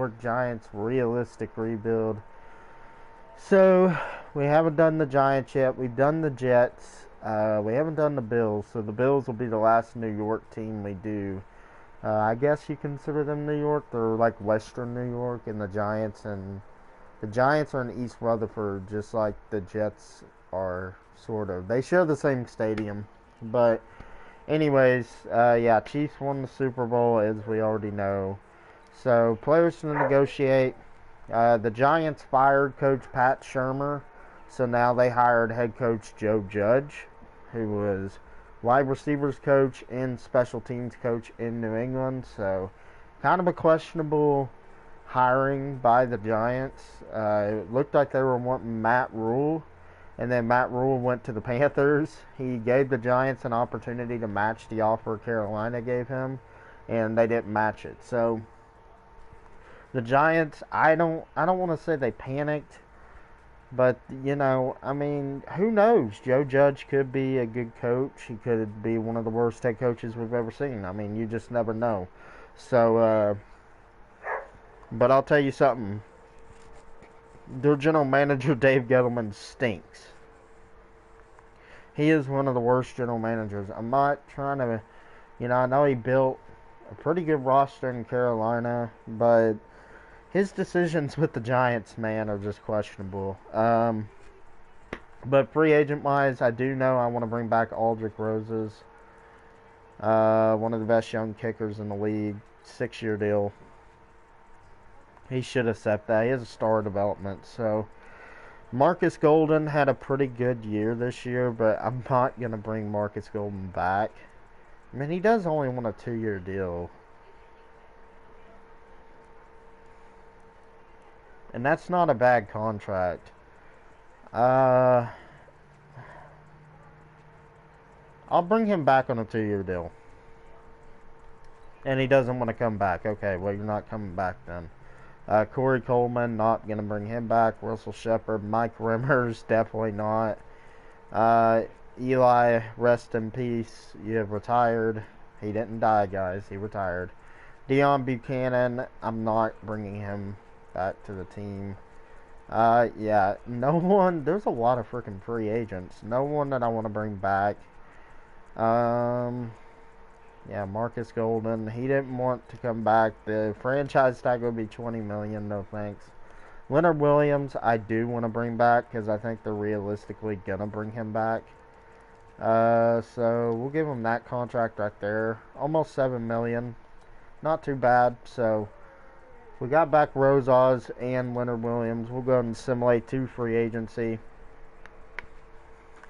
York Giants realistic rebuild. So, we haven't done the Giants yet. We've done the Jets. We haven't done the Bills. So, the Bills will be the last New York team we do. I guess you consider them New York. They're like Western New York, and the Giants are in East Rutherford, just like the Jets are, sort of. They share the same stadium, but anyways, yeah, Chiefs won the Super Bowl, as we already know. So players to negotiate. The Giants fired Coach Pat Shermer, so now they hired head coach Joe Judge, who was wide receivers coach and special teams coach in New England. So kind of a questionable hiring by the Giants. It looked like they were wanting Matt Rule, and then Matt Rule went to the Panthers. He gave the Giants an opportunity to match the offer Carolina gave him, and they didn't match it. So the Giants, I don't want to say they panicked, but I mean, who knows? Joe Judge could be a good coach. He could be one of the worst head coaches we've ever seen. I mean, you just never know. So, but I'll tell you something. Their general manager, Dave Gettleman, stinks. He is one of the worst general managers. I'm not trying to, I know he built a pretty good roster in Carolina, but his decisions with the Giants, man, are just questionable. But free agent wise, I do know I want to bring back Aldrick Roses, one of the best young kickers in the league, 6-year deal. He should accept that. He has a star development. So Marcus Golden had a pretty good year this year, but I'm not going to bring Marcus Golden back. I mean, he does only want a 2-year deal. And that's not a bad contract. I'll bring him back on a 2-year deal. And he doesn't want to come back. Okay, well, you're not coming back then. Corey Coleman, not going to bring him back. Russell Shepard, Mike Rimmers, definitely not. Eli, rest in peace. You have retired. He didn't die, guys. He retired. Deion Buchanan, I'm not bringing him back to the team. Yeah, no one. There's a lot of freaking free agents. No one that I want to bring back. Yeah, Marcus Golden, he didn't want to come back. The franchise tag would be $20 million, no thanks. Leonard Williams, I do want to bring back because I think they're realistically going to bring him back. So we'll give him that contract right there. Almost $7 million. Not too bad. So we got back Rosas and Leonard Williams. We'll go ahead and assimilate to free agency.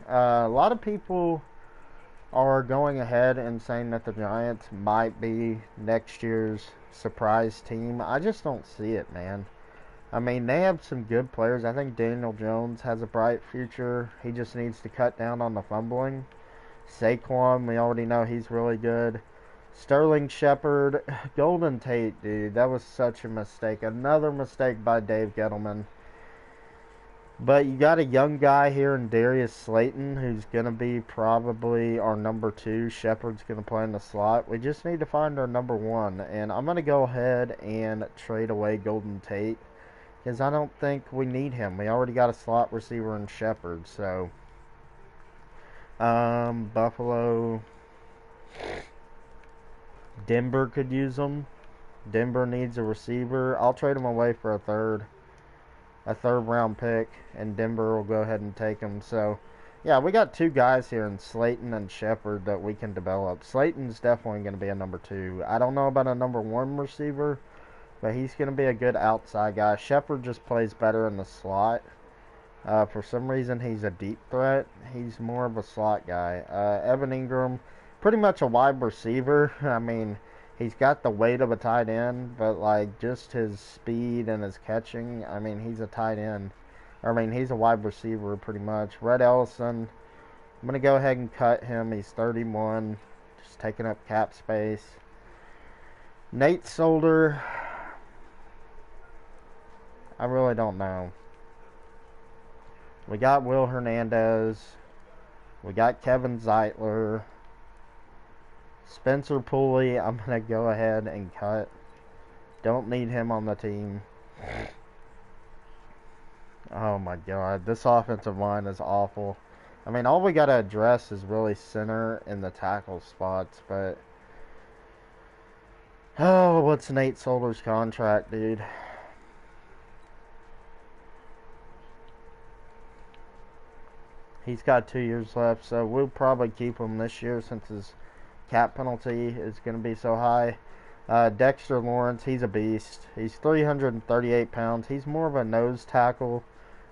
A lot of people are going ahead and saying that the Giants might be next year's surprise team. I just don't see it, man. I mean, they have some good players. I think Daniel Jones has a bright future. He just needs to cut down on the fumbling. Saquon, we already know he's really good. Sterling Shepard, Golden Tate, dude, that was such a mistake. Another mistake by Dave Gettleman. But you got a young guy here in Darius Slayton who's going to be probably our number 2. Shepard's going to play in the slot. We just need to find our number 1. And I'm going to go ahead and trade away Golden Tate because I don't think we need him. We already got a slot receiver in Shepard. So, Buffalo, Denver could use him. Denver needs a receiver. I'll trade him away for a third round pick, and Denver will go ahead and take him. So, yeah, we got 2 guys here in Slayton and Shepard that we can develop. Slayton's definitely going to be a number 2. I don't know about a number 1 receiver, but he's going to be a good outside guy. Shepard just plays better in the slot. For some reason, he's a deep threat. He's more of a slot guy. Evan Ingram, pretty much a wide receiver. I mean, he's got the weight of a tight end, but like just his speed and his catching, I mean, he's a tight end. I mean, he's a wide receiver pretty much. Red Ellison, I'm going to go ahead and cut him. He's 31, just taking up cap space. Nate Solder, I really don't know. We got Will Hernandez. We got Kevin Zeitler. Spencer Pulley, I'm going to go ahead and cut. Don't need him on the team. Oh my god, this offensive line is awful. I mean, all we got to address is really center and the tackle spots, but... Oh, what's Nate Solder's contract, dude? He's got 2 years left, so we'll probably keep him this year since his cap penalty is going to be so high. Dexter Lawrence, he's a beast. He's 338 pounds. He's more of a nose tackle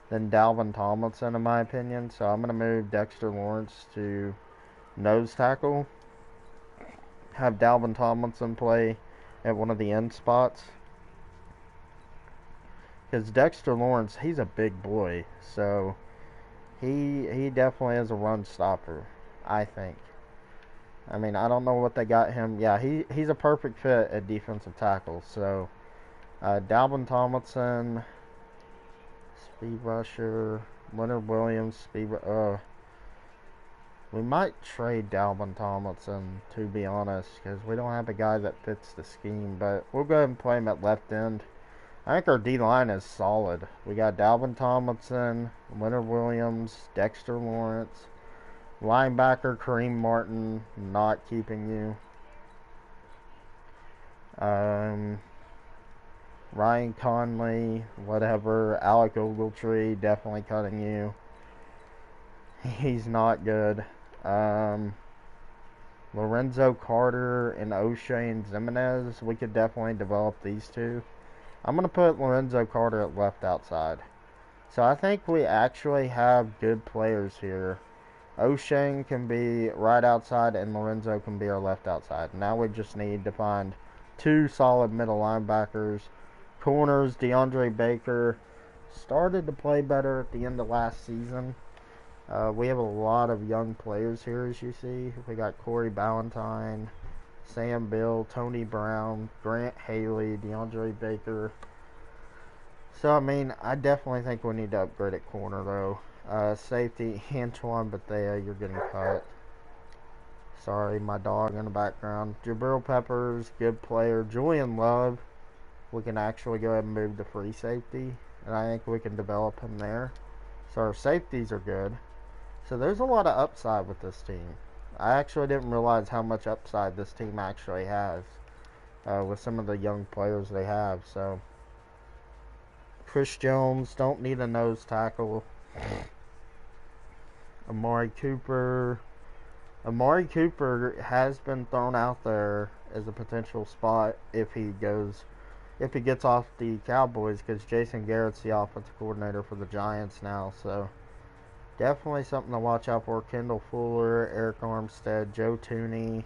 than Dalvin Tomlinson, in my opinion. So I'm going to move Dexter Lawrence to nose tackle. Have Dalvin Tomlinson play at one of the end spots. Because Dexter Lawrence, he's a big boy. So he definitely is a run stopper, I think. I mean, I don't know what they got him. Yeah, he's a perfect fit at defensive tackle. So, Dalvin Tomlinson, speed rusher, Leonard Williams, we might trade Dalvin Tomlinson, to be honest, because we don't have a guy that fits the scheme. But we'll go ahead and play him at left end. I think our D-line is solid. We got Dalvin Tomlinson, Leonard Williams, Dexter Lawrence. Linebacker Kareem Martin, not keeping you. Ryan Conley, whatever. Alec Ogletree, definitely cutting you. He's not good. Lorenzo Carter and O'Shane Zimenez, we could definitely develop these two. I'm going to put Lorenzo Carter at left outside. So I think we actually have good players here. O'Shane can be right outside and Lorenzo can be our left outside. Now we just need to find two solid middle linebackers. Corners, DeAndre Baker started to play better at the end of last season. We have a lot of young players here, as you see. We got Corey Ballantyne, Sam Bill, Tony Brown, Grant Haley, DeAndre Baker. So, I mean, I definitely think we need to upgrade at corner, though. Safety, Antoine Bethea, you're getting cut. Sorry, my dog in the background. Jabril Peppers, good player. Julian Love, we can actually go ahead and move to free safety. And I think we can develop him there. So our safeties are good. So there's a lot of upside with this team. I actually didn't realize how much upside this team actually has. With some of the young players they have. So Chris Jones, don't need a nose tackle. Amari Cooper has been thrown out there as a potential spot if he gets off the Cowboys, because Jason Garrett's the offensive coordinator for the Giants now. So definitely something to watch out for. Kendall Fuller, Eric Armstead, Joe Tooney,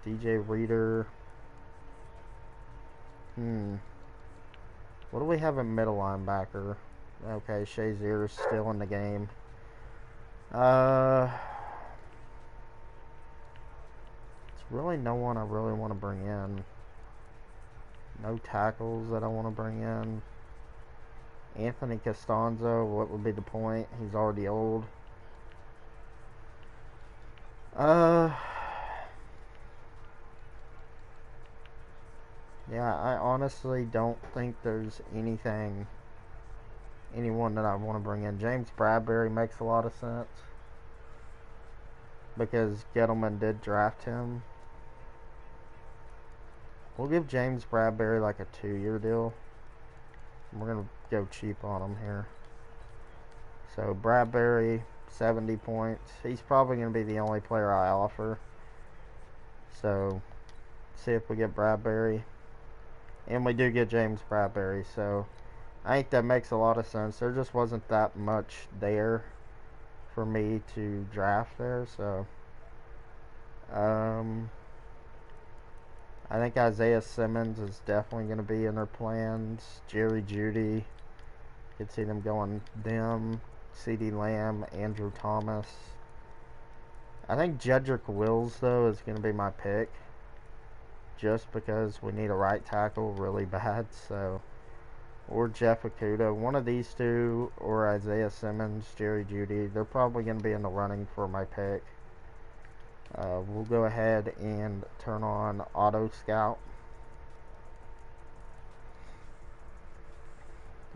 DJ Reader. What do we have in middle linebacker? Okay, Shazier's still in the game. It's really no one I really want to bring in. No tackles that I want to bring in. Anthony Costanzo, what would be the point? He's already old. Yeah, I honestly don't think there's anyone that I want to bring in. James Bradbury makes a lot of sense because Gettleman did draft him. We'll give James Bradbury like a 2-year deal. We're going to go cheap on him here. So Bradbury, 70 points. He's probably going to be the only player I offer. So see if we get Bradbury. And we do get James Bradbury, so I think that makes a lot of sense. There just wasn't that much there for me to draft there, so I think Isaiah Simmons is definitely going to be in their plans. Jerry Jeudy, could see them going them. CeeDee Lamb, Andrew Thomas. I think Jedrick Wills, though, is going to be my pick, just because we need a right tackle really bad. So, or Jeff Okudah, one of these two, or Isaiah Simmons, Jerry Jeudy. They're probably going to be in the running for my pick. We'll go ahead and turn on Auto Scout.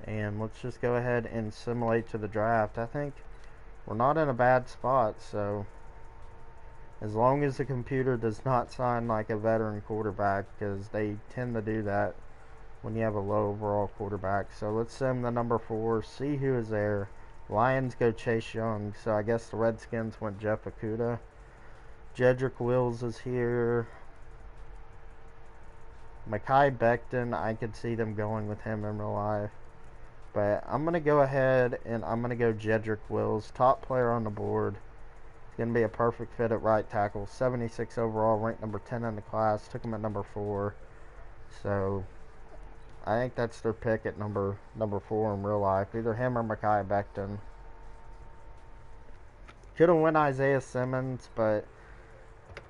And let's just go ahead and simulate to the draft. I think we're not in a bad spot, so as long as the computer does not sign like a veteran quarterback, because they tend to do that when you have a low overall quarterback. So let's sim the number 4, see who is there. Lions go Chase Young, so I guess the Redskins went Jeff Okudah. Jedrick Wills is here. Mekhi Becton, I could see them going with him in real life. But I'm going to go ahead and I'm going to go Jedrick Wills, top player on the board. He's going to be a perfect fit at right tackle. 76 overall, ranked number 10 in the class. Took him at number 4. So I think that's their pick at number 4 in real life. Either him or Mekhi Becton. Could have went Isaiah Simmons, but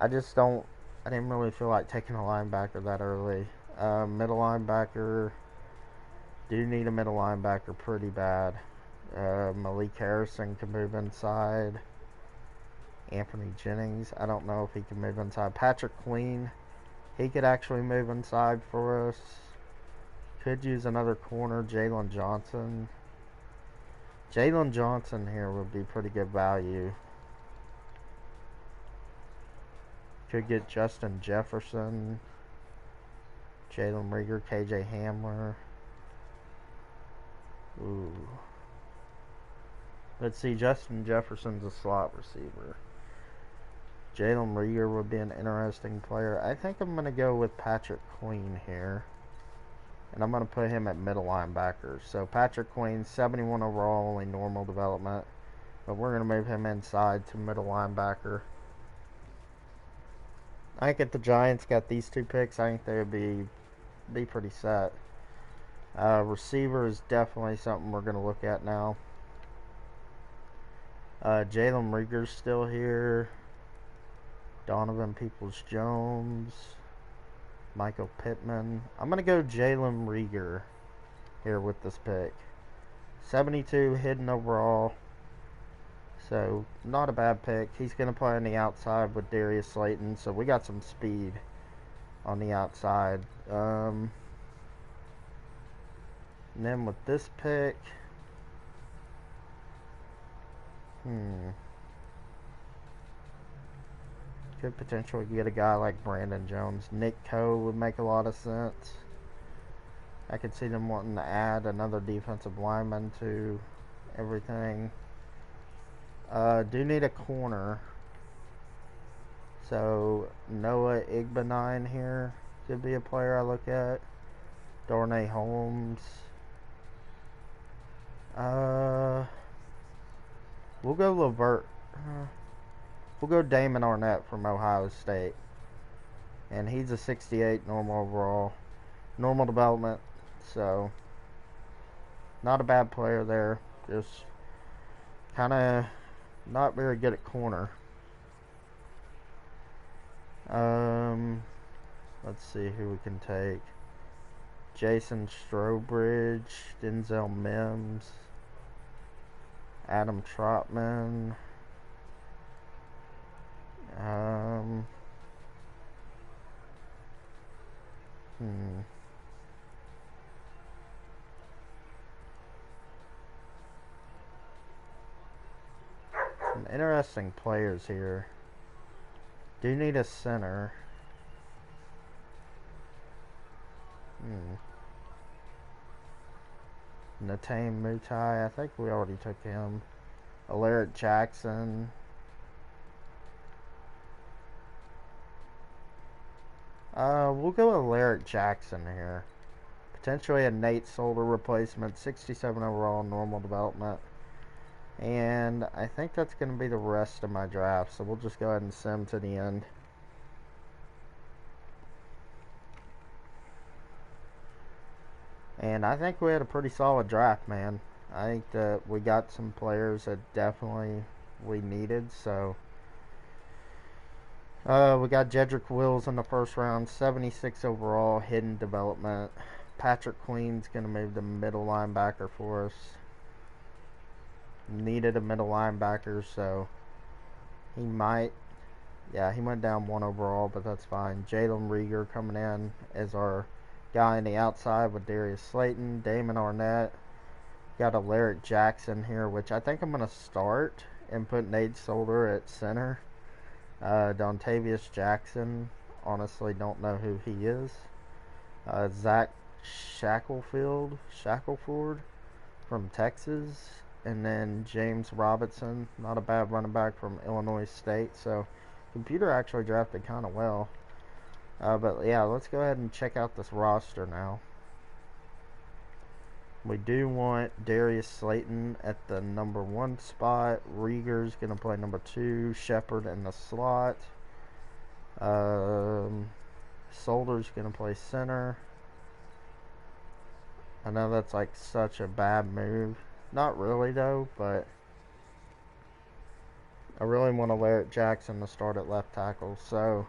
I didn't really feel like taking a linebacker that early. Middle linebacker. Do need a middle linebacker pretty bad. Malik Harrison can move inside. Anthony Jennings, I don't know if he can move inside. Patrick Queen, he could actually move inside for us. Could use another corner. Jalen Johnson. Jalen Johnson here would be pretty good value. Could get Justin Jefferson. Jalen Rieger, KJ Hamler. Ooh. Let's see, Justin Jefferson's a slot receiver. Jalen Rieger would be an interesting player. I think I'm going to go with Patrick Queen here. And I'm going to put him at middle linebacker. So Patrick Queen, 71 overall, only normal development. But we're going to move him inside to middle linebacker. I think if the Giants got these 2 picks, I think they would be pretty set. Receiver is definitely something we're going to look at now. Jalen Rieger's still here. Donovan Peoples-Jones. Michael Pittman. I'm going to go Jalen Rieger here with this pick. 72 hidden overall. So, not a bad pick. He's going to play on the outside with Darius Slayton. So, we got some speed on the outside. And then with this pick, could potentially get a guy like Brandon Jones. Nick Coe would make a lot of sense. I could see them wanting to add another defensive lineman to everything. Do need a corner. So Noah Igbenine here could be a player I look at. Darnay Holmes. We'll go Levert. We'll go Damon Arnett from Ohio State. And he's a 68 normal overall. Normal development. So, not a bad player there. Just kind of not very good at corner. Let's see who we can take. Jason Strowbridge, Denzel Mims, Adam Trotman. Some interesting players here. Do need a center. Natane Mutai, I think we already took him. Alaric Jackson. We'll go with Alaric Jackson here. Potentially a Nate Solder replacement. 67 overall, normal development. And I think that's going to be the rest of my draft. So we'll just go ahead and sim to the end. And I think we had a pretty solid draft, man. I think that we got some players that definitely we needed. So we got Jedrick Wills in the first round, 76 overall, hidden development. Patrick Queen's going to move to middle linebacker for us. Needed a middle linebacker, so he might Yeah, he went down 1 overall, but that's fine. Jalen Rieger coming in as our guy on the outside with Darius Slayton, Damon Arnett. Got Alaric Jackson here, which I think I'm going to start and put Nate Solder at center. Dontavius Jackson, honestly don't know who he is. Zach Shackleford from Texas. And then James Robinson, not a bad running back from Illinois State. So computer actually drafted kind of well. But yeah, let's go ahead and check out this roster now. We do want Darius Slayton at the number 1 spot. Rieger's going to play number 2. Shepard in the slot. Solder's going to play center. I know that's like such a bad move. Not really though, but I really want Alaric Jackson to start at left tackle. So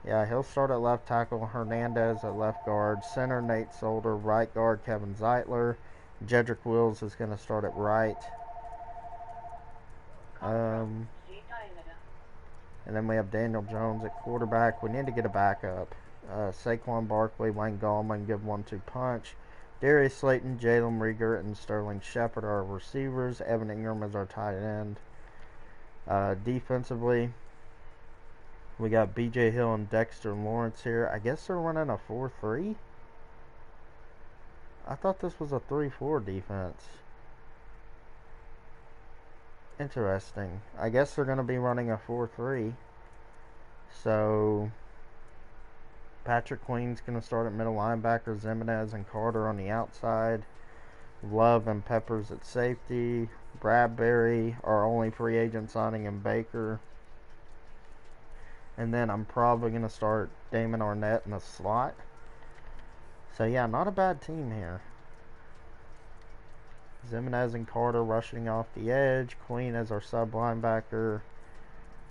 yeah, he'll start at left tackle. Hernandez at left guard. Center Nate Solder. Right guard Kevin Zeitler. Jedrick Wills is going to start at right. And then we have Daniel Jones at quarterback. We need to get a backup. Saquon Barkley, Wayne Gallman, give 1-2 punch. Darius Slayton, Jalen Rieger, and Sterling Shepard are our receivers. Evan Ingram is our tight end. Defensively, we got B.J. Hill and Dexter Lawrence here. I guess they're running a 4-3. I thought this was a 3-4 defense. Interesting. I guess they're going to be running a 4-3. So Patrick Queen's going to start at middle linebacker. Zimenez and Carter on the outside. Love and Peppers at safety. Bradbury, our only free agent signing, and Baker. And then I'm probably going to start Damon Arnett in the slot. So yeah, not a bad team here. Zimenez and Carter rushing off the edge. Queen as our sub linebacker.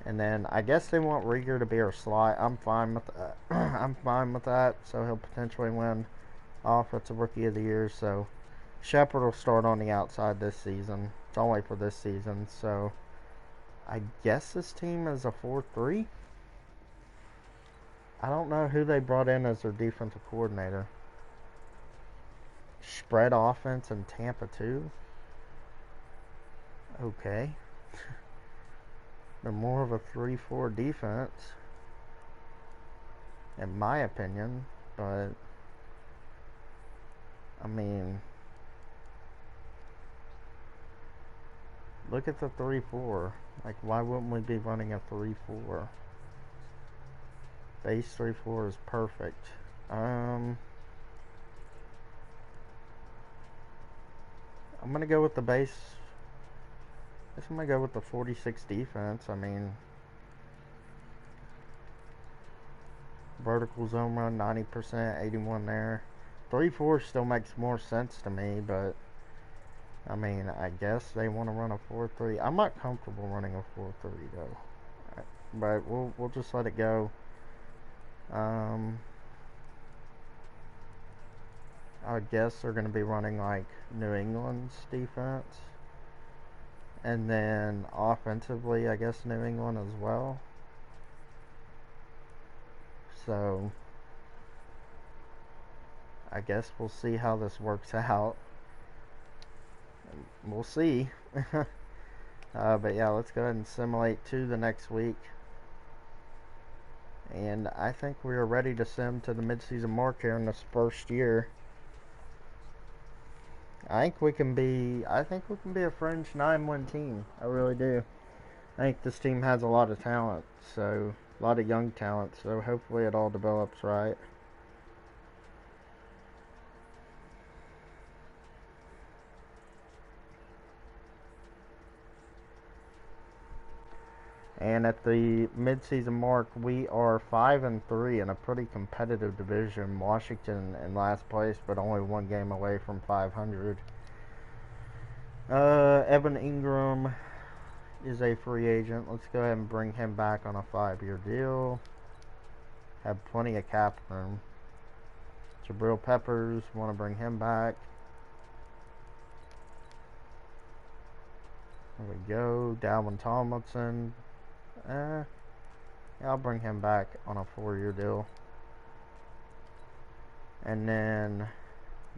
And then I guess they want Rieger to be our slot. I'm fine with that. I'm fine with that. So he'll potentially win Offensive Rookie of the Year. So Shepard will start on the outside this season. It's only for this season. So I guess this team is a 4-3. I don't know who they brought in as their defensive coordinator. Spread offense in Tampa too. Okay. They're more of a 3-4 defense, in my opinion. But I mean, look at the 3-4. Like, why wouldn't we be running a 3-4? Base 3-4 is perfect. I'm going to go with the base. I guess I'm going to go with the 46 defense. I mean, vertical zone run 90%, 81 there. 3-4 still makes more sense to me, but I mean, I guess they want to run a 4-3. I'm not comfortable running a 4-3 though. But we'll just let it go. I guess they're going to be running like New England's defense. And then offensively, I guess New England as well. So I guess we'll see how this works out. We'll see. But yeah, let's go ahead and simulate to the next week. And I think we are ready to sim to the midseason mark here in this first year. I think we can be a fringe 9-win team. I really do. I think this team has a lot of talent, so a lot of young talent, so hopefully it all develops right. And at the midseason mark, we are 5-3 in a pretty competitive division. Washington in last place, but only 1 game away from 500. Evan Ingram is a free agent. Let's go ahead and bring him back on a 5-year deal. Have plenty of cap room. Jabril Peppers, want to bring him back. There we go. Dalvin Tomlinson. Yeah, I'll bring him back on a 4-year deal. And then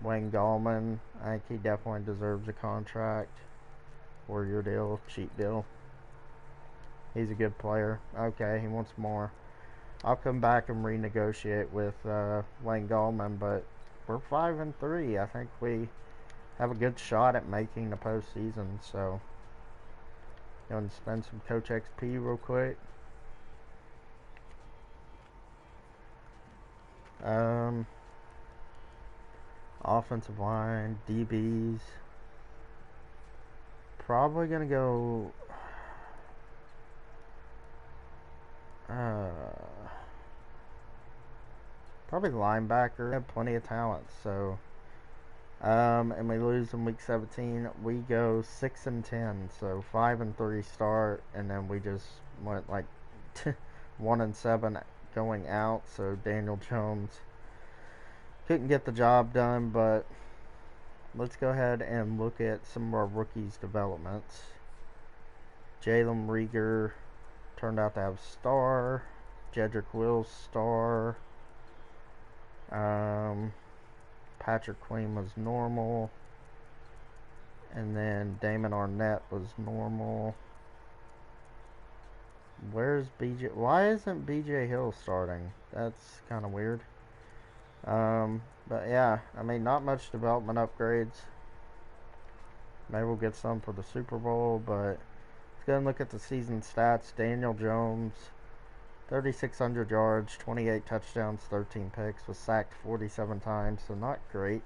Wayne Gallman, I think he definitely deserves a contract. 4-year deal, cheap deal. He's a good player. Okay, he wants more. I'll come back and renegotiate with Wayne Gallman, but we're 5-3. I think we have a good shot at making the postseason. So, going to spend some Coach XP real quick. Offensive line, DBs. Probably gonna go. Probably linebacker. We have plenty of talent, so. And we lose in week 17. We go 6-10, so 5-3 start, and then we just went like 1-7 going out. So Daniel Jones couldn't get the job done, but let's go ahead and look at some of our rookies' developments. Jalen Rieger turned out to have star. Jedrick Wills star. Patrick Queen was normal. And then Damon Arnett was normal. Where's BJ? Why isn't BJ Hill starting? That's kind of weird. But yeah, I mean, not much development upgrades. Maybe we'll get some for the Super Bowl, but let's go and look at the season stats. Daniel Jones, 3,600 yards, 28 touchdowns, 13 picks, was sacked 47 times, so not great.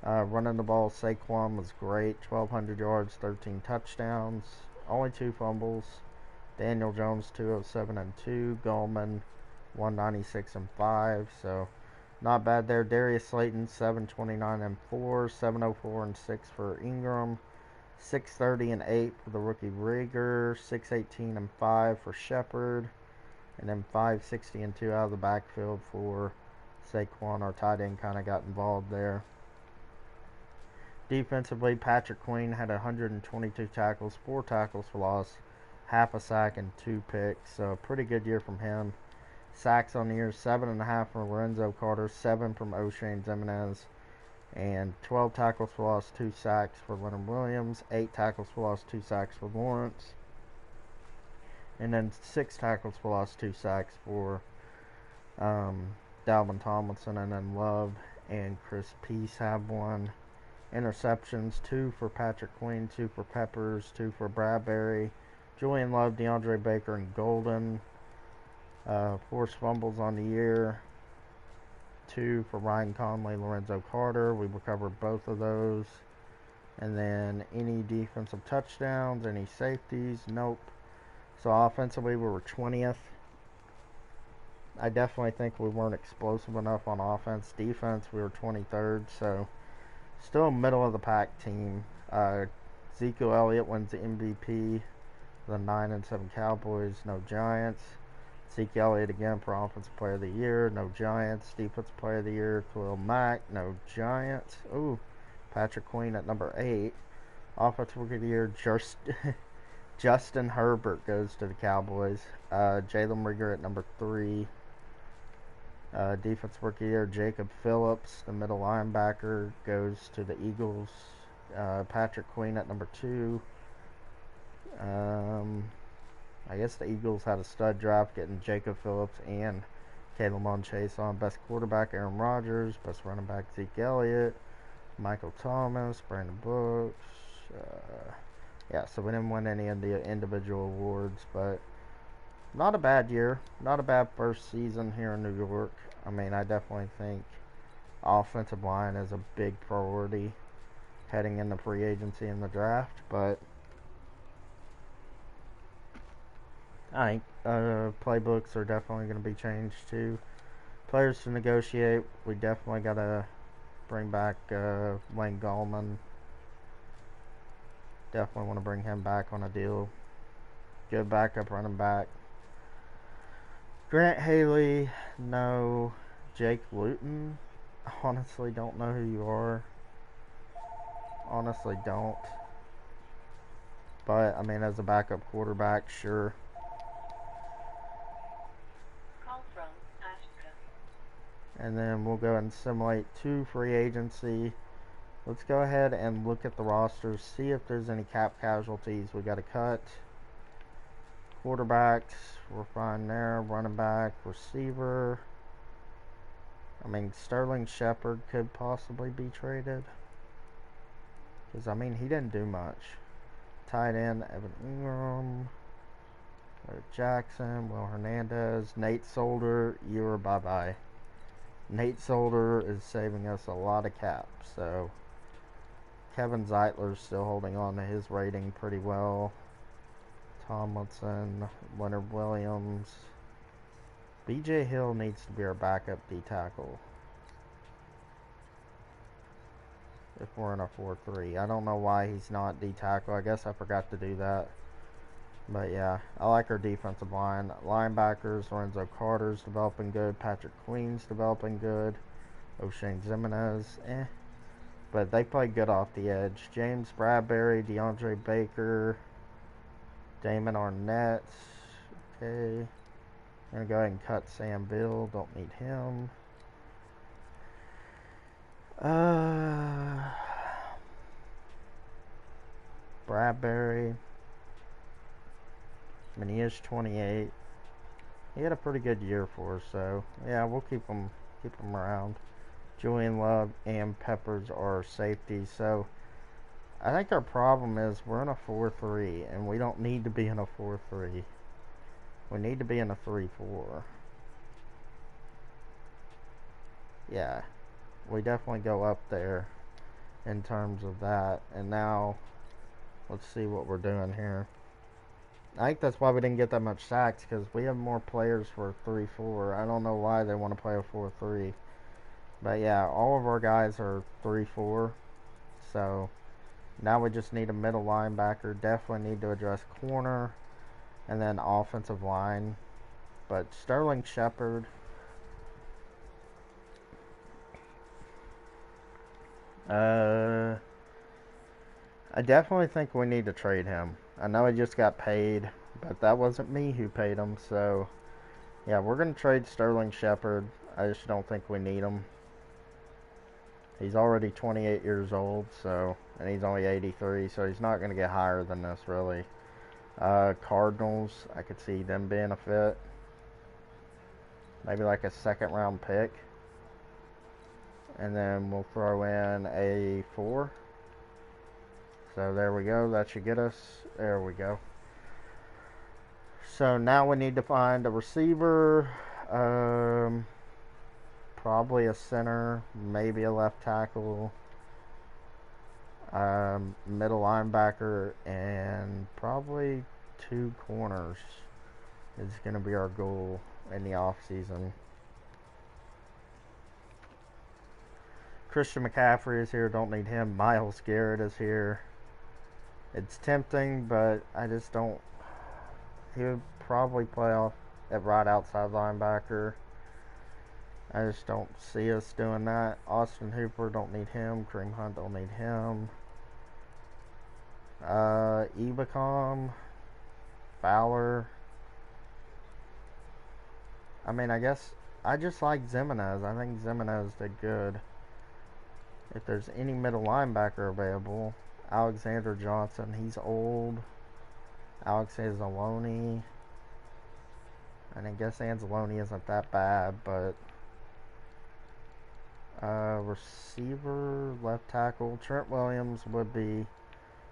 Running the ball, Saquon was great, 1,200 yards, 13 touchdowns, only 2 fumbles. Daniel Jones, 207-2. Gallman, 196-5. So not bad there. Darius Slayton, 729-4. 704-6 for Ingram. 630-8 for the rookie Rieger. 618-5 for Shepard. And then 560-2 out of the backfield for Saquon. Our tight end kind of got involved there. Defensively, Patrick Queen had 122 tackles, 4 tackles for loss, half a sack, and 2 picks. So a pretty good year from him. Sacks on the year, 7.5 from Lorenzo Carter, 7 from O'Shane Zimenez, and 12 tackles for loss, 2 sacks for Leonard Williams, 8 tackles for loss, 2 sacks for Lawrence, and then 6 tackles for loss, 2 sacks for Dalvin Tomlinson, and then Love and Chris Peace have 1. Interceptions, 2 for Patrick Queen, 2 for Peppers, 2 for Bradbury, Julian Love, DeAndre Baker, and Golden. Forced fumbles on the year, 2 for Ryan Conley, Lorenzo Carter. We recovered both of those. And then any defensive touchdowns, any safeties? Nope. So offensively, we were 20th. I definitely think we weren't explosive enough on offense. Defense, we were 23rd. So still a middle of the pack team. Ezekiel Elliott wins the MVP. The 9-7 Cowboys, no Giants. Zeke Elliott again for Offensive Player of the Year, no Giants. Defensive Player of the Year, Khalil Mack, no Giants. Ooh, Patrick Queen at number 8. Offensive Rookie of the Year, Justin Herbert goes to the Cowboys. Jalen Rieger at number 3. Defensive Rookie of the Year, Jacob Phillips, the middle linebacker, goes to the Eagles. Patrick Queen at number 2. I guess the Eagles had a stud draft getting Jacob Phillips and K'Lavon Chase on. Best quarterback, Aaron Rodgers. Best running back, Zeke Elliott. Michael Thomas, Brandon Brooks. Yeah, so we didn't win any of the individual awards, but not a bad year. Not a bad first season here in New York. I mean, I definitely think offensive line is a big priority heading into free agency and the draft, but I think playbooks are definitely going to be changed too. Players to negotiate, we definitely got to bring back Wayne Gallman. Definitely want to bring him back on a deal. Good backup running back. Grant Haley, no. Jake Luton, honestly don't know who you are. Honestly don't. But, I mean, as a backup quarterback, sure. And then we'll go and simulate 2 free agency. Let's go ahead and look at the rosters, see if there's any cap casualties we got to cut. Quarterbacks, we're fine there. Running back, receiver. I mean, Sterling Shepard could possibly be traded. Because, I mean, he didn't do much. Tight end, Evan Ingram. Jackson, Will Hernandez, Nate Solder, you're bye-bye. Nate Solder is saving us a lot of cap, so Kevin Zeitler's still holding on to his rating pretty well. Tomlinson, Leonard Williams. BJ Hill needs to be our backup D tackle if we're in a 4-3. I don't know why he's not D tackle. I guess I forgot to do that. But yeah, I like our defensive line. Linebackers, Lorenzo Carter's developing good. Patrick Queen's developing good. O'Shane Zimenez, but they play good off the edge. James Bradbury, DeAndre Baker, Damon Arnett. Okay. I'm going to go ahead and cut Sam Bill. Don't need him. Bradbury. I mean, he is 28. He had a pretty good year for us, so yeah, we'll keep him around. Julian Love and Peppers are safety, so I think our problem is we're in a 4-3, and we don't need to be in a 4-3. We need to be in a 3-4. Yeah, we definitely go up there in terms of that. And now, let's see what we're doing here. I think that's why we didn't get that much sacks, because we have more players for a 3-4. I don't know why they want to play a 4-3. But yeah, all of our guys are 3-4. So now we just need a middle linebacker. Definitely need to address corner. And then offensive line. But Sterling Shepard. I definitely think we need to trade him. I know he just got paid, but that wasn't me who paid him. So yeah, we're going to trade Sterling Shepard. I just don't think we need him. He's already 28 years old, so, and he's only 83, so he's not going to get higher than this, really. Cardinals, I could see them being a fit. Maybe like a second-round pick. And then we'll throw in a 4. So there we go. That should get us. There we go. So now we need to find a receiver. Probably a center, maybe a left tackle, middle linebacker, and probably 2 corners is going to be our goal in the offseason. Christian McCaffrey is here, don't need him. Myles Garrett is here. It's tempting, but I just don't. He would probably play off at right outside linebacker. I just don't see us doing that. Austin Hooper, don't need him. Kareem Hunt, don't need him. Ebicom, Fowler. I mean, I guess I just like Zimenez. I think Zimenez did good. If there's any middle linebacker available, Alexander Johnson, he's old. Alex Anzalone. And I guess Anzalone isn't that bad, but receiver, left tackle, Trent Williams would be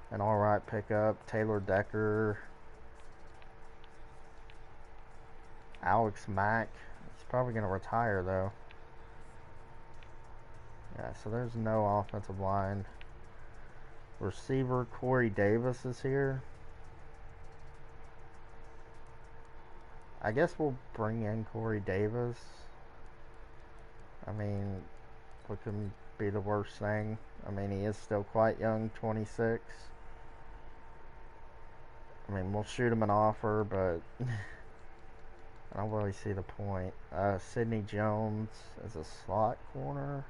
an alright pickup. Taylor Decker, Alex Mack. He's probably going to retire, though. Yeah, so there's no offensive line. Receiver, Corey Davis is here. I guess we'll bring in Corey Davis. I mean, what can be the worst thing? I mean, he is still quite young, 26. I mean, we'll shoot him an offer, but I don't really see the point. Sidney Jones as a slot corner.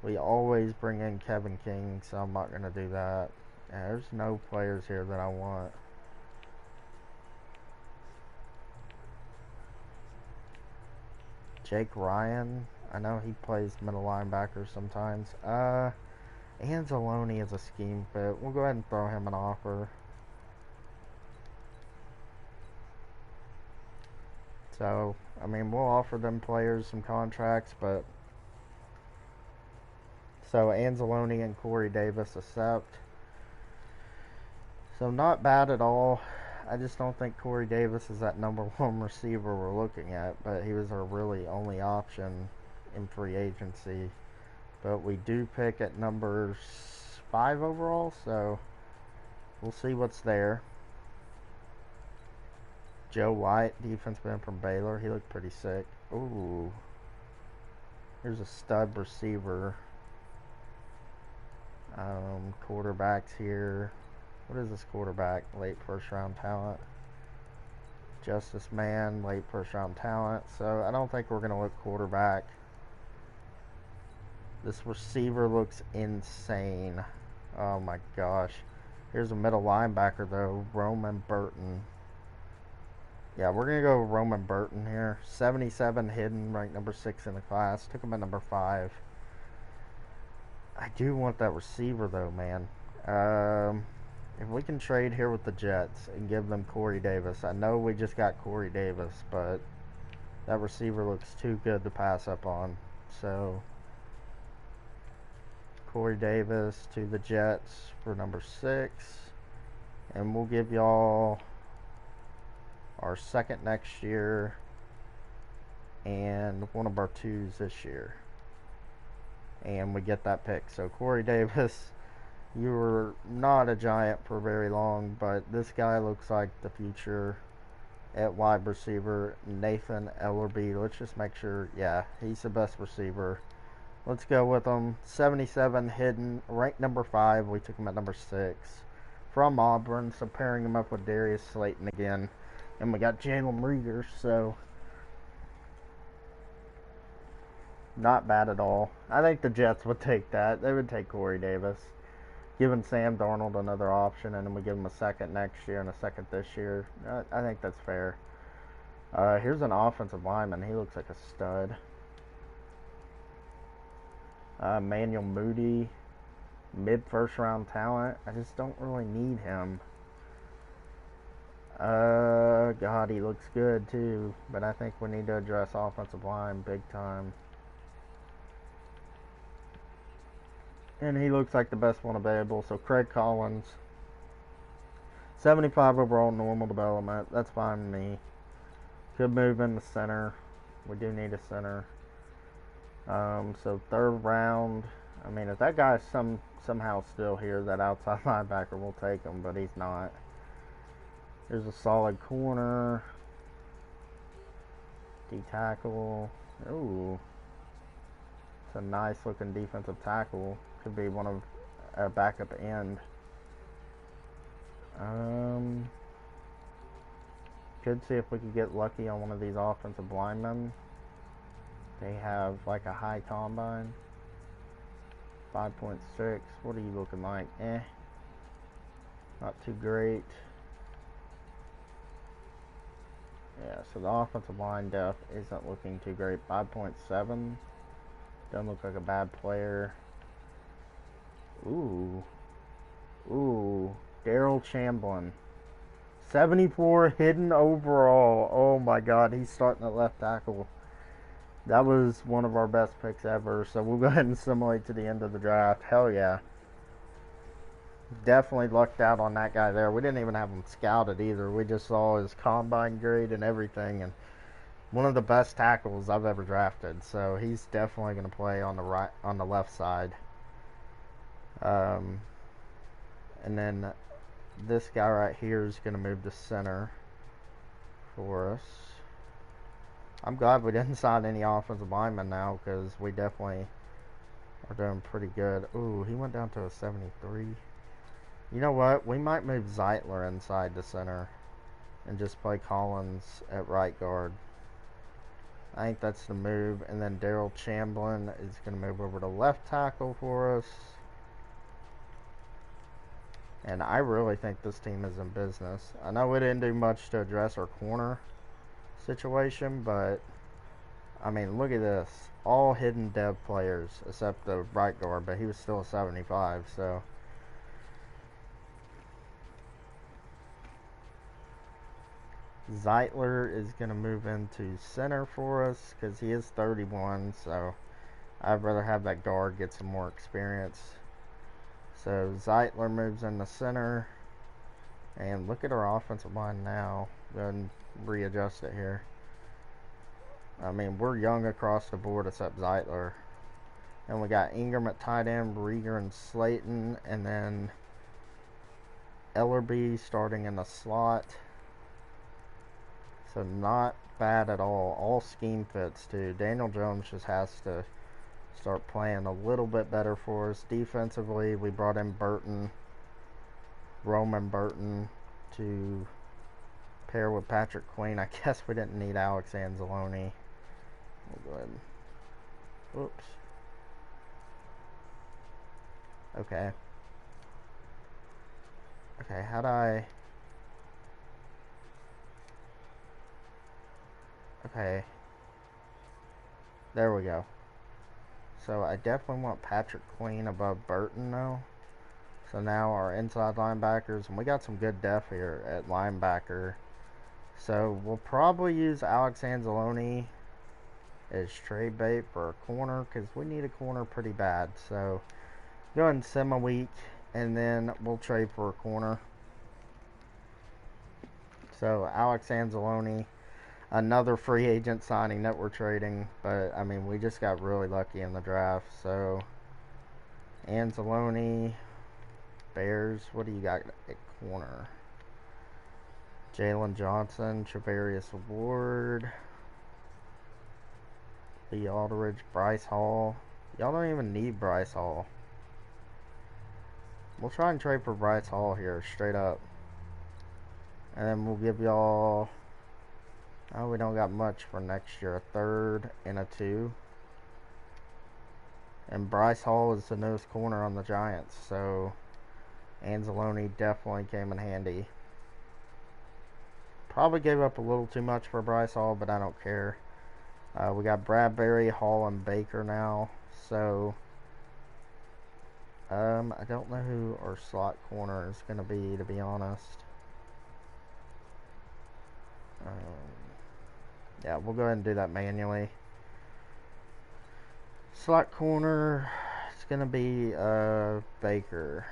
We always bring in Kevin King, so I'm not going to do that. Yeah, there's no players here that I want. Jake Ryan. I know he plays middle linebacker sometimes. Anzalone is a scheme fit. We'll go ahead and throw him an offer. So, I mean, we'll offer them players some contracts, but so Anzalone and Corey Davis accept. So not bad at all. I just don't think Corey Davis is that number one receiver we're looking at, but he was our really only option in free agency. But we do pick at number 5 overall, so we'll see what's there. Joe White, defenseman from Baylor. He looked pretty sick. Ooh. Here's a stud receiver. Quarterbacks here. What is this quarterback? Late first round talent. Justice Man, late first round talent. So I don't think we're going to look quarterback. This receiver looks insane. Oh my gosh. Here's a middle linebacker though. Roman Burton. Yeah, we're going to go Roman Burton here. 77 hidden, ranked number 6 in the class. Took him at number 5. I do want that receiver though, man. If we can trade here with the Jets and give them Corey Davis. I know we just got Corey Davis, but that receiver looks too good to pass up on. So, Corey Davis to the Jets for number 6. And we'll give y'all our 2nd next year and one of our 2s this year. And we get that pick. So, Corey Davis, you were not a Giant for very long, but this guy looks like the future at wide receiver. Nathan Ellerby. Let's just make sure, yeah, he's the best receiver. Let's go with him. 77 hidden, ranked number 5. We took him at number 6 from Auburn. So pairing him up with Darius Slayton again. And we got Jalen Reagor, so not bad at all. I think the Jets would take that. They would take Corey Davis. Giving Sam Darnold another option, and then we give him a 2nd next year and a 2nd this year. I think that's fair. Here's an offensive lineman. He looks like a stud. Manuel Moody, mid-first round talent. I just don't really need him. God, he looks good too, but I think we need to address offensive line big time. And he looks like the best one available. So Craig Collins, 75 overall, normal development. That's fine with me. Could move in the center. We do need a center. So 3rd round. I mean, if that guy's somehow still here, that outside linebacker, we'll take him, but he's not. There's a solid corner. D-tackle. Ooh. It's a nice looking defensive tackle. Could be one of a backup end. Could see if we could get lucky on one of these offensive linemen. They have like a high combine. 5.6. What are you looking like? Not too great. Yeah, so the offensive line depth isn't looking too great. 5.7. Doesn't look like a bad player. Ooh. Daryl Chamblin. 74 hidden overall. Oh my god, he's starting at left tackle. That was one of our best picks ever. So we'll go ahead and assimilate to the end of the draft. Hell yeah. Definitely lucked out on that guy there. We didn't even have him scouted either. We just saw his combine grade and everything, and one of the best tackles I've ever drafted. So he's definitely going to play on the left side. And then this guy right here is going to move to center for us. I'm glad we didn't sign any offensive linemen now, because we definitely are doing pretty good. Ooh, he went down to a 73. You know what? We might move Zeitler inside the center and just play Collins at right guard. I think that's the move. And then Daryl Chamblin is going to move over to left tackle for us. And I really think this team is in business. I know we didn't do much to address our corner situation, but I mean, look at this. All hidden dev players except the right guard, but he was still a 75, so. Zeitler is going to move into center for us because he is 31, so I'd rather have that guard get some more experience. So Zeitler moves into center. And look at our offensive line now. Go ahead and readjust it here. I mean, we're young across the board except Zeitler. And we got Ingram at tight end, Rieger and Slayton, and then Ellerby starting in the slot. So not bad at all. All scheme fits too. Daniel Jones just has to start playing a little bit better for us. Defensively, we brought in Roman Burton to pair with Patrick Queen. I guess we didn't need Alex Anzalone. We'll go ahead. Whoops. Okay. Okay, how'd I... Okay. There we go. So I definitely want Patrick Queen above Burton now. So now our inside linebackers, and we got some good depth here at linebacker. So we'll probably use Alex Anzalone as trade bait for a corner because we need a corner pretty bad. So go ahead and sim a week, and then we'll trade for a corner. So Alex Anzalone, another free agent signing that we're trading, but I mean we just got really lucky in the draft. So Anzalone, Bears, what do you got at corner? Jalen Johnson, Travarius Ward, Lee Aldridge, Bryce Hall. Y'all don't even need Bryce Hall. We'll try and trade for Bryce Hall here, straight up. And then we'll give y'all... Oh, we don't got much for next year. A third and a 2. And Bryce Hall is the newest corner on the Giants, so Anzalone definitely came in handy. Probably gave up a little too much for Bryce Hall, but I don't care. We got Bradbury, Hall, and Baker now. So, I don't know who our slot corner is going to be honest. Yeah, we'll go ahead and do that manually. Slot corner, it's going to be Baker.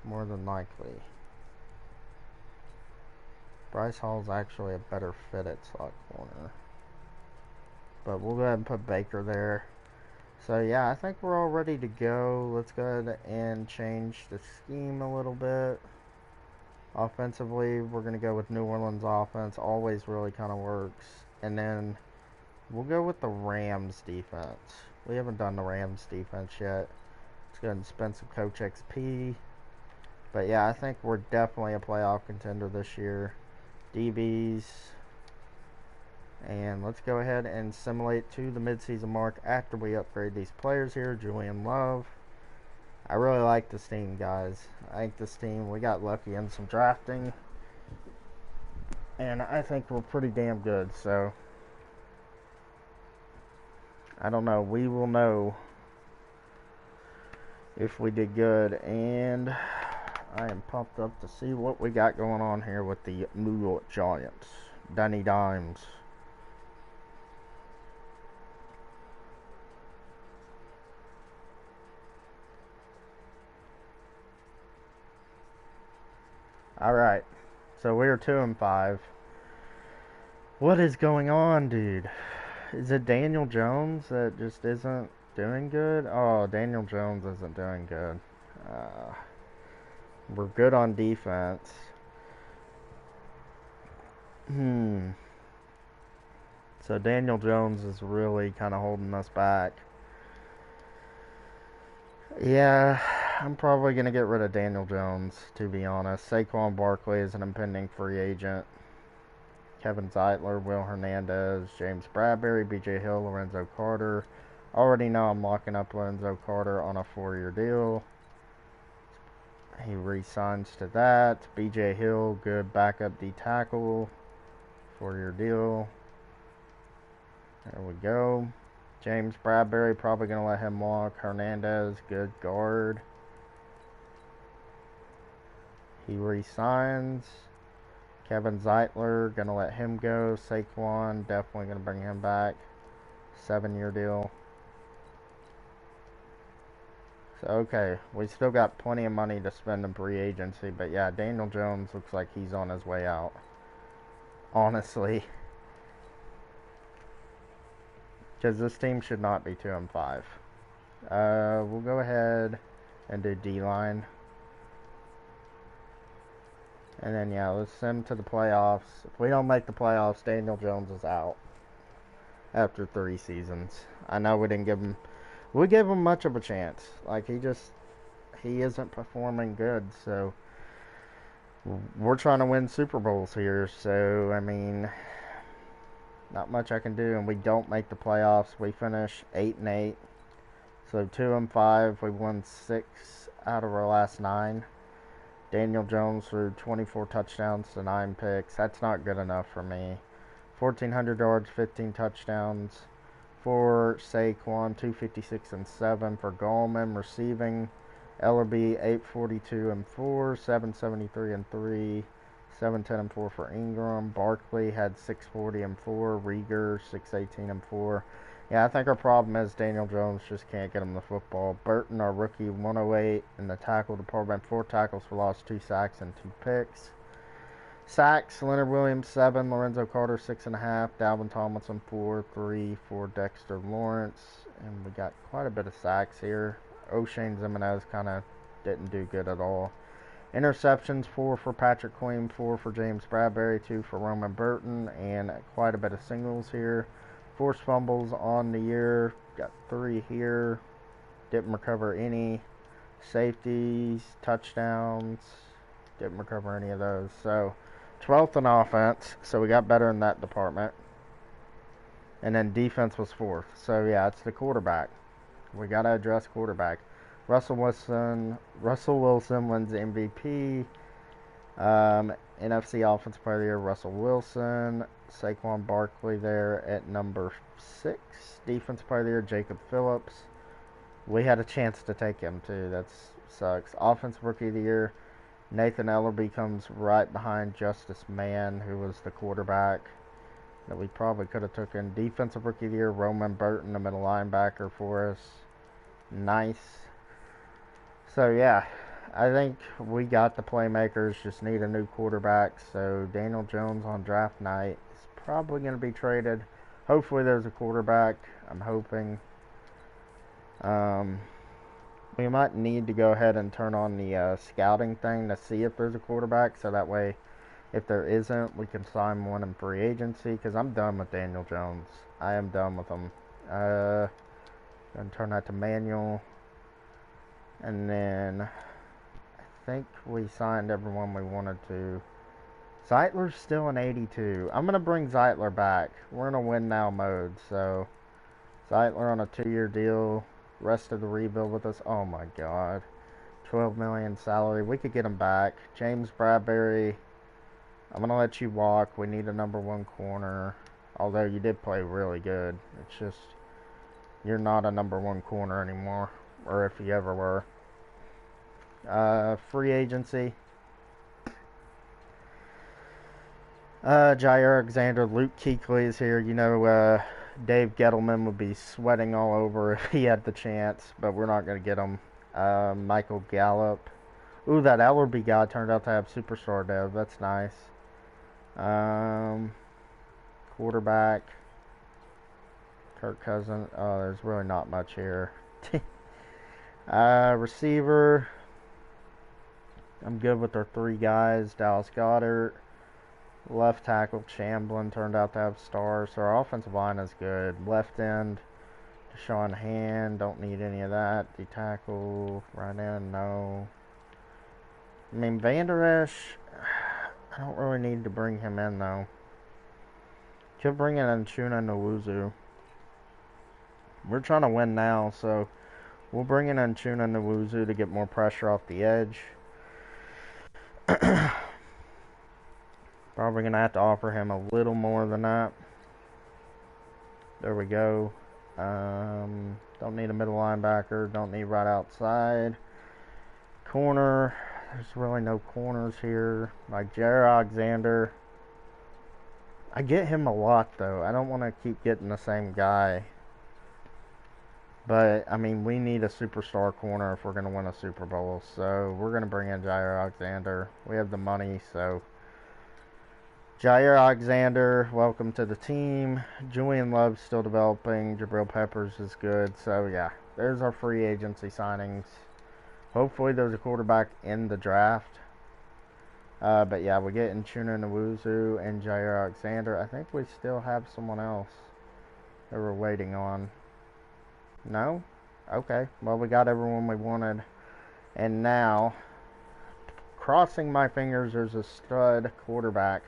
More than likely. Bryce Hall's actually a better fit at slot corner. But we'll go ahead and put Baker there. So yeah, I think we're all ready to go. Let's go ahead and change the scheme a little bit. Offensively, we're going to go with New Orleans offense. Always really kind of works. And then we'll go with the Rams defense. We haven't done the Rams defense yet. Let's go ahead and spend some Coach XP. But yeah, I think we're definitely a playoff contender this year. DBs. And let's go ahead and simulate to the midseason mark after we upgrade these players here. Julian Love. I really like this team, guys. I think this team, we got lucky in some drafting. And I think we're pretty damn good. So, I don't know. We will know if we did good. And I am pumped up to see what we got going on here with the New York Giants. Danny Dimes. Alright. So we're 2-5. What is going on, dude? Is it Daniel Jones that just isn't doing good? Oh, Daniel Jones isn't doing good. We're good on defense. So Daniel Jones is really kind of holding us back. Yeah, I'm probably going to get rid of Daniel Jones, to be honest. Saquon Barkley is an impending free agent. Kevin Zeitler, Will Hernandez, James Bradbury, BJ Hill, Lorenzo Carter. Already know I'm locking up Lorenzo Carter on a 4-year deal. He re-signs to that. BJ Hill, good backup D tackle. 4-year deal. There we go. James Bradbury, probably going to let him walk. Hernandez, good guard. He resigns. Kevin Zeitler, going to let him go. Saquon, definitely going to bring him back. 7-year deal. So, okay, we still got plenty of money to spend in free agency. But, yeah, Daniel Jones looks like he's on his way out. Honestly. Because this team should not be 2-5. We'll go ahead and do D-line. And then, yeah, let's send him to the playoffs. If we don't make the playoffs, Daniel Jones is out after 3 seasons. I know we didn't give him... We gave him much of a chance. Like, he isn't performing good, so... We're trying to win Super Bowls here, so, I mean... Not much I can do, and we don't make the playoffs. We finish 8-8. So 2-5. We won 6 out of our last 9. Daniel Jones threw 24 touchdowns to 9 picks. That's not good enough for me. 1,400 yards, 15 touchdowns. For Saquon, 256 and 7. For Gallman, receiving. Ellerby, 842 and 4. 773 and 3. 710 and 4 for Ingram. Barkley had 640 and 4. Rieger, 618 and 4. Yeah, I think our problem is Daniel Jones just can't get him the football. Burton, our rookie, 108 in the tackle department. 4 tackles for loss, 2 sacks, and 2 picks. Sacks, Leonard Williams, 7. Lorenzo Carter, 6.5. Dalvin Tomlinson, 4. 3 for Dexter Lawrence. And we got quite a bit of sacks here. O'Shane Zimenez kind of didn't do good at all. Interceptions, 4 for Patrick Queen, 4 for James Bradbury, 2 for Roman Burton, and quite a bit of singles here. Forced fumbles on the year, got 3 here, didn't recover any. Safeties, touchdowns, didn't recover any of those. So, 12th in offense, so we got better in that department. And then defense was 4th. So, yeah, it's the quarterback. We got to address quarterback. Russell Wilson wins MVP. NFC Offensive Player of the Year, Russell Wilson. Saquon Barkley there at number 6. Defensive Player of the Year, Jacob Phillips. We had a chance to take him too. That sucks. Offensive Rookie of the Year, Nathan Ellerby comes right behind Justice Mann, who was the quarterback that we probably could have taken. Defensive Rookie of the Year, Roman Burton, the middle linebacker for us. Nice. So, yeah, I think we got the playmakers, just need a new quarterback. So, Daniel Jones on draft night is probably going to be traded. Hopefully, there's a quarterback. I'm hoping. We might need to go ahead and turn on the scouting thing to see if there's a quarterback. So, that way, if there isn't, we can sign one in free agency. Because I'm done with Daniel Jones. I am done with him. And turn that to manual. And then I think we signed everyone we wanted to. Zeitler's still an 82. I'm going to bring Zeitler back. We're in a win now mode. So Zeitler on a 2-year deal. Rest of the rebuild with us. Oh my god. $12 million salary. We could get him back. James Bradbury, I'm going to let you walk. We need a number 1 corner. Although you did play really good. It's just you're not a number 1 corner anymore. Or if you ever were. Free agency. Jair Alexander, Luke Kuechly is here. You know, Dave Gettleman would be sweating all over if he had the chance, but we're not going to get him. Michael Gallup. Ooh, that Ellerby guy turned out to have superstar dev. That's nice. Quarterback. Kirk Cousins. Oh, there's really not much here. Receiver. I'm good with our 3 guys. Dallas Goedert. Left tackle, Chamblin turned out to have stars. So our offensive line is good. Left end, Deshaun Hand. Don't need any of that. D tackle, right end, no. I mean, Van Der Esch, I don't really need to bring him in, though. Could bring in Nchuna Nwosu. We're trying to win now, so we'll bring in Nchuna Nwosu to get more pressure off the edge. Probably going to have to offer him a little more than that. There we go. Don't need a middle linebacker. Don't need right outside. Corner. There's really no corners here. Like Jair Alexander. I get him a lot, though. I don't want to keep getting the same guy. But, I mean, we need a superstar corner if we're going to win a Super Bowl. So, we're going to bring in Jair Alexander. We have the money, so. Jair Alexander, welcome to the team. Julian Love's still developing. Jabril Peppers is good. So, yeah, there's our free agency signings. Hopefully, there's a quarterback in the draft. But, yeah, we get Nchuna Nwuzu and Jair Alexander. I think we still have someone else that we're waiting on. No? Okay. Well, we got everyone we wanted. And now, crossing my fingers, there's a stud quarterback.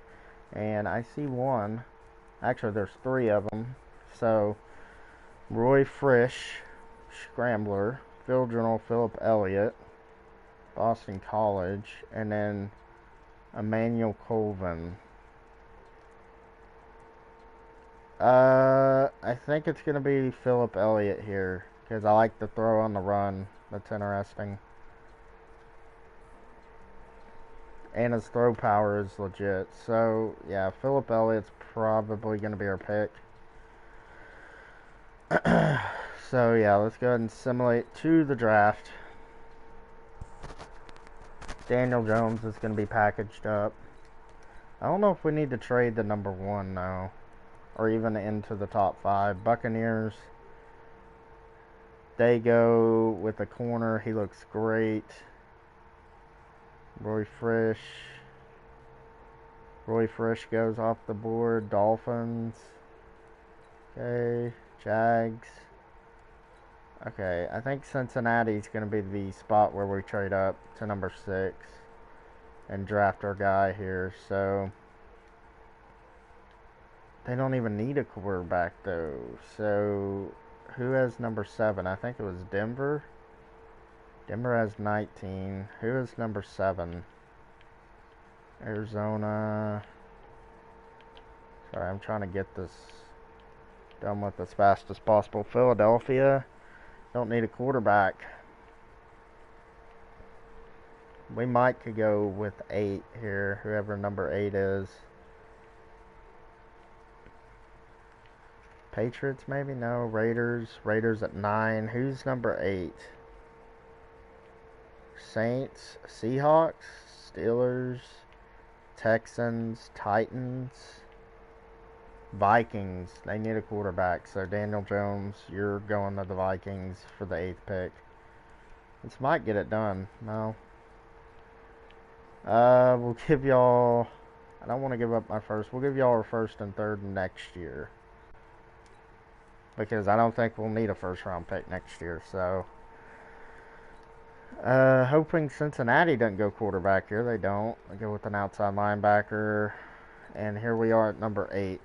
And I see one. Actually, there's three of them. So, Roy Frisch, Scrambler, Phil Journal, Philip Elliott, Boston College, and then Emmanuel Colvin. I think it's going to be Philip Elliott here, because I like the throw on the run. That's interesting. And his throw power is legit. So, yeah, Philip Elliott's probably going to be our pick. So, yeah, let's go ahead and simulate to the draft. Daniel Jones is going to be packaged up. I don't know if we need to trade the number 1, though. Or even into the top 5. Buccaneers. They go with the corner. He looks great. Roy Frisch goes off the board. Dolphins. Okay. Jags. Okay, I think Cincinnati's going to be the spot where we trade up to number 6 and draft our guy here. So, they don't even need a quarterback, though. So, who has number 7? I think it was Denver. Denver has 19. Who is number 7? Arizona. Sorry, I'm trying to get this done with as fast as possible. Philadelphia. Don't need a quarterback. We might could go with 8 here, whoever number 8 is. Patriots, maybe? No. Raiders. Raiders at 9. Who's number 8? Saints, Seahawks, Steelers, Texans, Titans, Vikings. They need a quarterback. So, Daniel Jones, you're going to the Vikings for the 8th pick. This might get it done. No. We'll give y'all... I don't want to give up my first. We'll give y'all our 1st and 3rd next year. Because I don't think we'll need a first-round pick next year. So... hoping Cincinnati doesn't go quarterback here. They don't. They go with an outside linebacker. And here we are at number 8.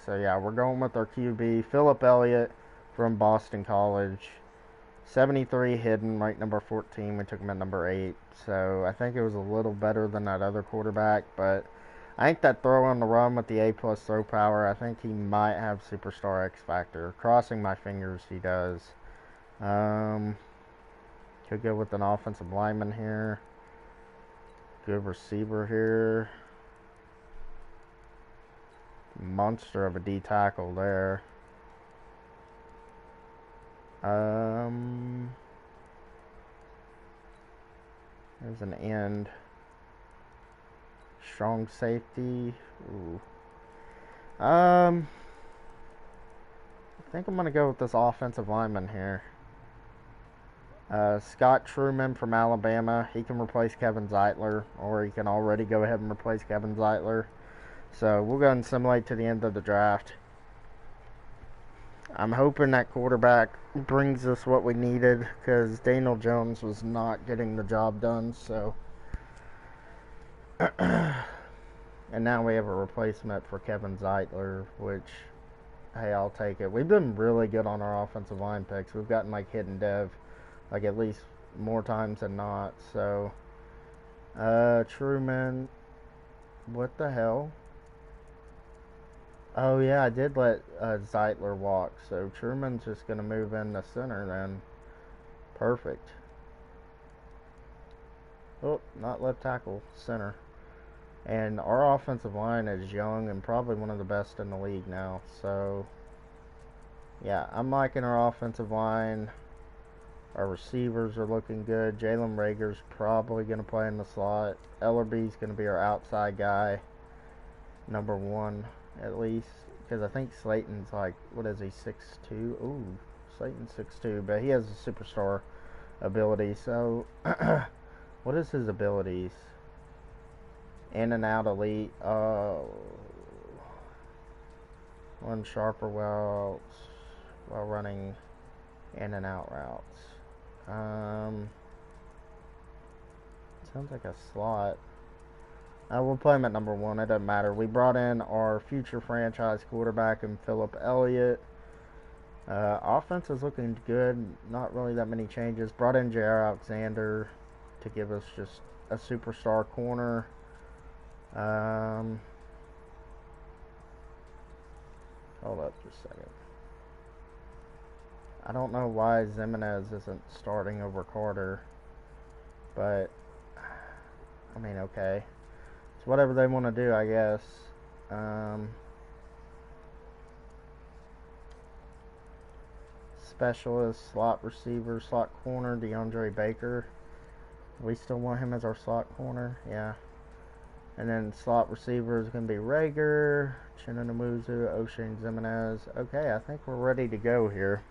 So, yeah, we're going with our QB, Philip Elliott from Boston College. 73 hidden, right number 14. We took him at number 8. So, I think it was a little better than that other quarterback. But I think that throw on the run with the A+ throw power, I think he might have superstar X factor. Crossing my fingers, he does. Could go with an offensive lineman here. Good receiver here. Monster of a D tackle there. There's an end. Strong safety. Ooh. I think I'm gonna go with this offensive lineman here. Scott Truman from Alabama. He can replace Kevin Zeitler, or he can already go ahead and replace Kevin Zeitler. So we'll go and simulate to the end of the draft. I'm hoping that quarterback brings us what we needed, because Daniel Jones was not getting the job done. So, and now we have a replacement for Kevin Zeitler, which, hey, I'll take it. We've been really good on our offensive line picks. We've gotten like hidden dev, like at least more times than not. So, Truman, what the hell? Oh yeah, I did let Zeitler walk, so Truman's just gonna move in the center then. Perfect. Oh, not left tackle, center. And our offensive line is young and probably one of the best in the league now. So yeah, I'm liking our offensive line. Our receivers are looking good. Jalen Rager's probably going to play in the slot. Ellerby's going to be our outside guy, number one at least, because I think Slayton's like, what is he, 6'2"? Ooh, Slayton's 6'2", but he has a superstar ability. So, what is his abilities? In and out elite. One sharper while running in and out routes. Sounds like a slot. We'll play him at number one. It doesn't matter. We brought in our future franchise quarterback in Philip Elliott. Offense is looking good. Not really that many changes. Brought in J.R. Alexander to give us just a superstar corner. Hold up just a second. I don't know why Zimenez isn't starting over Carter, but I mean, okay. It's whatever they want to do, I guess. Specialist, slot receiver, slot corner, DeAndre Baker. We still want him as our slot corner, yeah. And then slot receiver is going to be Rager, Chinanamuzu, O'Shane Zimenez. Okay, I think we're ready to go here.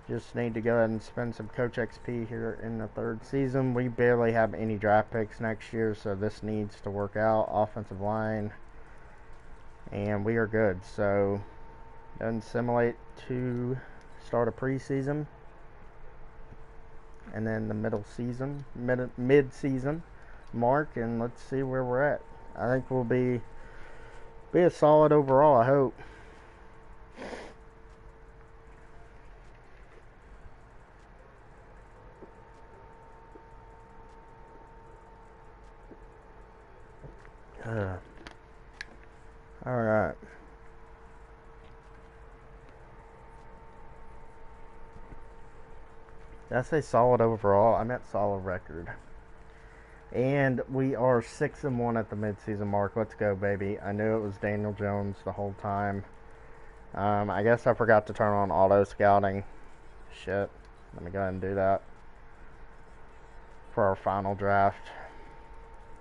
Just need to go ahead and spend some Coach XP here in the third season. We barely have any draft picks next year, so this needs to work out. Offensive line, and we are good. So, then simulate to start a preseason, and then the mid-season mark, and let's see where we're at. I think we'll be a solid overall, I hope. Alright. Did I say solid overall? I meant solid record. And we are 6-1 at the midseason mark. Let's go, baby. I knew it was Daniel Jones the whole time. I guess I forgot to turn on auto scouting. Shit. Let me go ahead and do that for our final draft.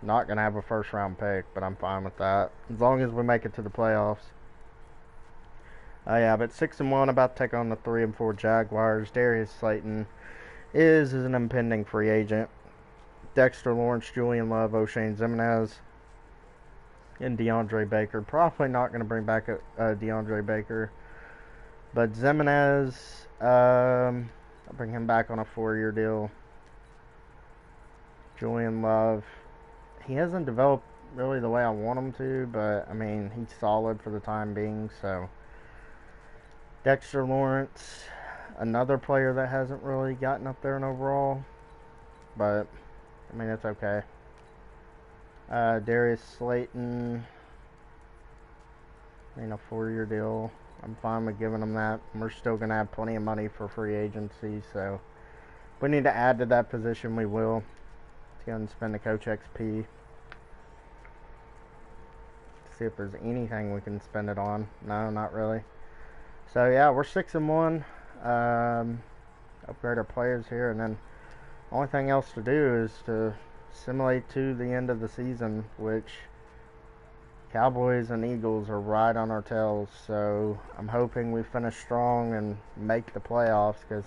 Not going to have a first round pick, but I'm fine with that. As long as we make it to the playoffs. Yeah, but 6-1, about to take on the 3-4 Jaguars. Darius Slayton is an impending free agent. Dexter Lawrence, Julian Love, O'Shane Zimenez, and DeAndre Baker. Probably not going to bring back DeAndre Baker. But Zimenez, I'll bring him back on a 4-year deal. Julian Love, he hasn't developed really the way I want him to, but I mean, he's solid for the time being. So Dexter Lawrence, another player that hasn't really gotten up there in overall, but I mean, it's okay. Darius Slayton, I mean, a 4-year deal. I'm fine with giving him that. We're still going to have plenty of money for free agency, so if we need to add to that position, we will. Let's go ahead and spend the Coach XP. See if there's anything we can spend it on. No, not really. So yeah, we're 6-1. Upgrade our players here, and then only thing else to do is to simulate to the end of the season, which Cowboys and Eagles are right on our tails. So I'm hoping we finish strong and make the playoffs, because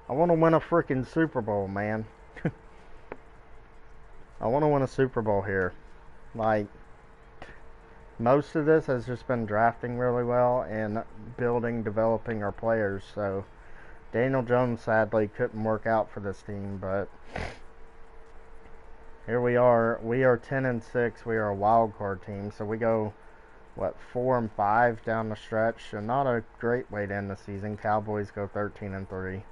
I want to win a freaking Super Bowl, man. I want to win a Super Bowl here. Like, most of this has just been drafting really well and developing our players. So Daniel Jones sadly couldn't work out for this team, but here we are. We are 10-6. We are a wild card team, so we go 4-5 down the stretch. So not a great way to end the season. Cowboys go 13-3.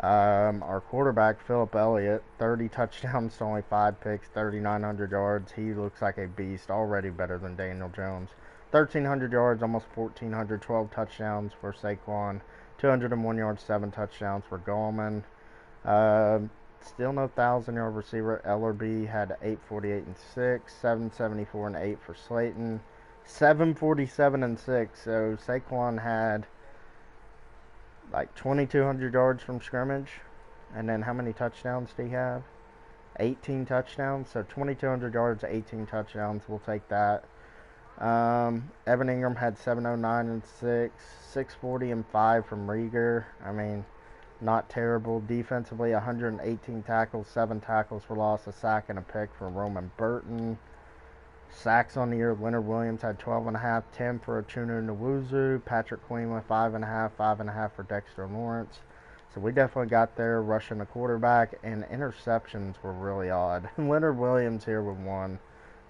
Our quarterback Philip Elliott, 30 touchdowns to only 5 picks, 3,900 yards. He looks like a beast. Already better than Daniel Jones. 1,300 yards, almost 1,400, 12 touchdowns for Saquon, 201 yards, 7 touchdowns for Gallman. Still no 1,000-yard receiver. Ellerby had 848 and 6, 774 and 8 for Slayton, 747 and 6. So Saquon had like 2,200 yards from scrimmage, and then how many touchdowns did he have? 18 touchdowns. So 2,200 yards, 18 touchdowns. We'll take that. Evan Ingram had 709 and 6, 640 and 5 from Rieger. I mean, not terrible. Defensively, 118 tackles, 7 tackles for loss, a sack, and a pick for Roman Burton. Sacks on the year, Leonard Williams had 12.5, 10 for Achunu Nwuzu. Patrick Queen with 5.5, 5.5 for Dexter Lawrence. So we definitely got there rushing the quarterback, and interceptions were really odd. Leonard Williams here with 1.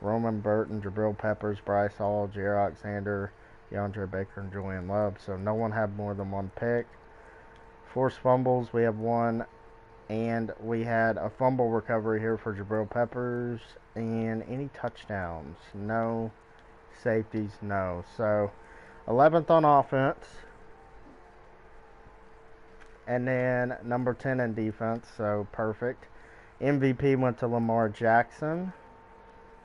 Roman Burton, Jabril Peppers, Bryce Hall, Jair Alexander, DeAndre Baker, and Julian Love. So no one had more than 1 pick. Forced fumbles, we have 1. And we had a fumble recovery here for Jabril Peppers. And any touchdowns? No. Safeties? No. So 11th on offense. And then number 10 in defense. So perfect. MVP went to Lamar Jackson.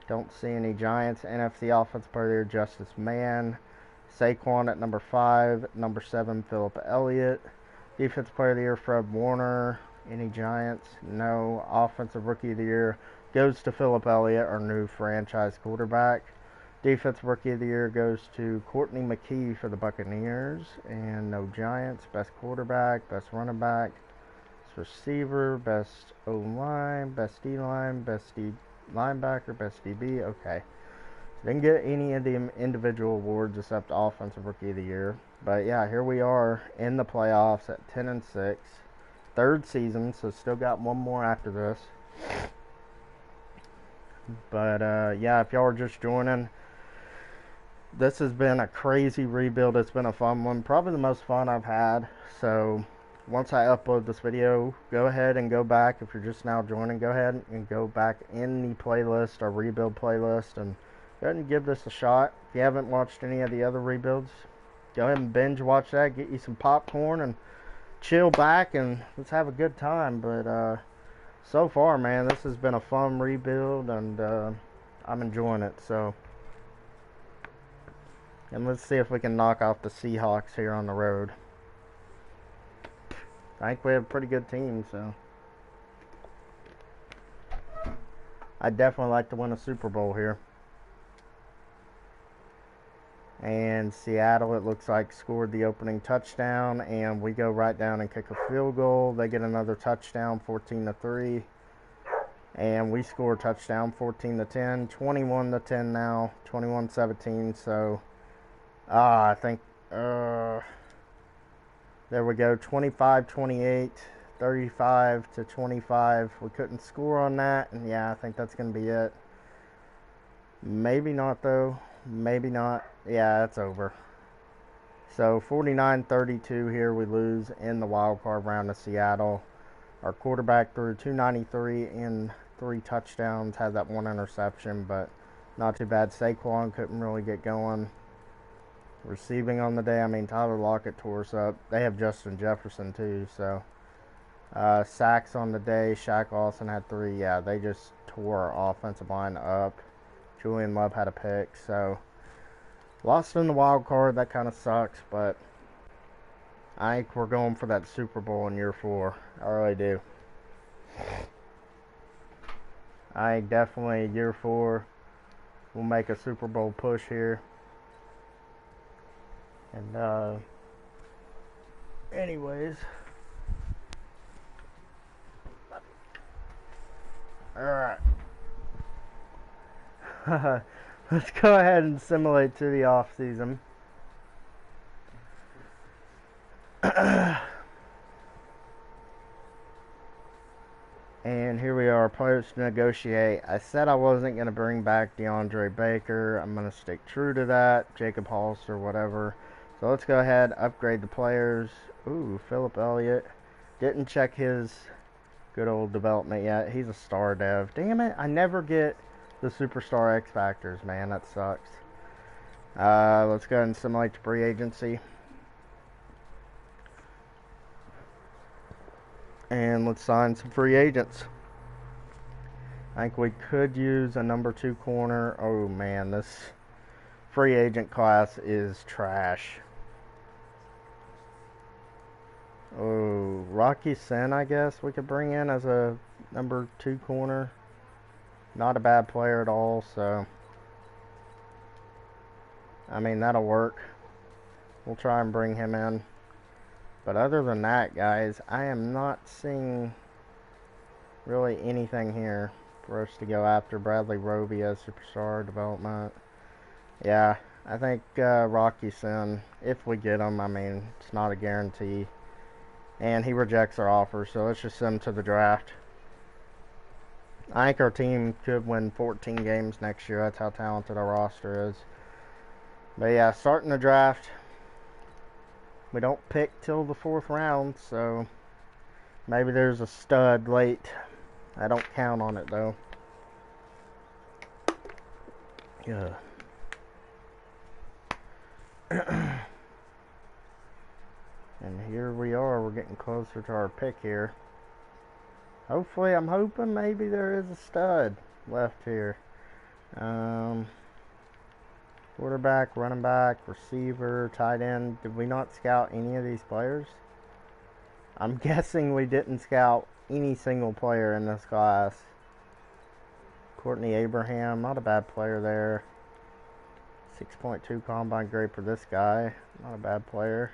Don't see any Giants. NFC Offensive Player of the Year, Justice Mann. Saquon at number 5. Number 7, Philip Elliott. Defensive Player of the Year, Fred Warner. Any Giants? No. Offensive Rookie of the Year goes to Philip Elliott, our new franchise quarterback. Defensive Rookie of the Year goes to Courtney McKee for the Buccaneers. And no Giants. Best quarterback, best running back, best receiver, best O-line, best D-line, best D linebacker, best DB. Okay. So didn't get any of the individual awards except Offensive Rookie of the Year. But yeah, here we are in the playoffs at 10 and 6. 3rd season, so still got 1 more after this. But yeah, if y'all are just joining, this has been a crazy rebuild. It's been a fun one, probably the most fun I've had. So once I upload this video, go ahead and go back. If you're just now joining, go ahead and go back in the playlist, our rebuild playlist, and go ahead and give this a shot. If you haven't watched any of the other rebuilds, go ahead and binge watch that, get you some popcorn, and chill back, and let's have a good time. But so far, man, this has been a fun rebuild, and I'm enjoying it. So, and let's see if we can knock off the Seahawks here on the road. I think we have a pretty good team, so I'd definitely like to win a Super Bowl here. And Seattle, it looks like, scored the opening touchdown, and we go right down and kick a field goal. They get another touchdown, 14-3, and we score a touchdown, 14-10, 21-10 now, 21-17. So I think there we go, 25-28, 35-25. We couldn't score on that, and yeah, I think that's going to be it. Maybe not, though. Maybe not. Yeah, it's over. So 49-32 here. We lose in the wild card round of Seattle. Our quarterback threw 293 and 3 touchdowns. Had that 1 interception, but not too bad. Saquon couldn't really get going. Receiving on the day, I mean, Tyler Lockett tore us up. They have Justin Jefferson too, so sacks on the day. Shaq Lawson had 3. Yeah, they just tore our offensive line up. Julian Love had a pick, so lost in the wild card. That kind of sucks, but I think we're going for that Super Bowl in year 4. I really do. I think definitely year 4 we'll make a Super Bowl push here. And anyways, all right. Let's go ahead and simulate to the off season. And here we are, players to negotiate. I said I wasn't going to bring back DeAndre Baker. I'm going to stick true to that. Jacob Hollister, whatever. So let's go ahead, upgrade the players. Ooh, Philip Elliott. Didn't check his good old development yet. He's a star dev. Damn it, I never get the Superstar X Factors, man. That sucks. Let's go ahead and simulate the free agency. And let's sign some free agents. I think we could use a number 2 corner. Oh man, this free agent class is trash. Oh, Rocky Sin, I guess we could bring in as a number 2 corner. Not a bad player at all, so I mean, that'll work. We'll try and bring him in. But other than that, guys, I am not seeing really anything here for us to go after. Bradley Roby as superstar development. Yeah, I think Rocky Sin, if we get him, I mean, it's not a guarantee. And he rejects our offer, so let's just send him to the draft. I think our team could win 14 games next year. That's how talented our roster is. But yeah, starting the draft. We don't pick till the 4th round, so maybe there's a stud late. I don't count on it, though. Yeah. And here we are. We're getting closer to our pick here. Hopefully, I'm hoping maybe there is a stud left here. Quarterback, running back, receiver, tight end. Did we not scout any of these players? I'm guessing we didn't scout any single player in this class. Courtney Abraham, not a bad player there. 6.2 combine grade for this guy. Not a bad player.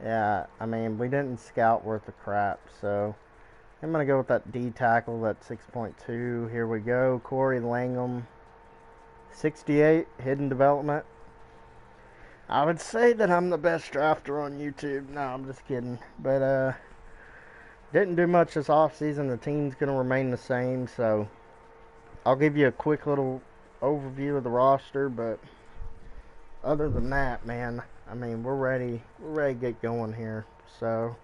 Yeah, I mean, we didn't scout worth a crap, so I'm going to go with that D tackle, that 6.2. Here we go. Corey Langham, 68, hidden development. I would say that I'm the best drafter on YouTube. No, I'm just kidding. But, didn't do much this offseason. The team's going to remain the same, so I'll give you a quick little overview of the roster, but other than that, man, I mean, we're ready to get going here. So,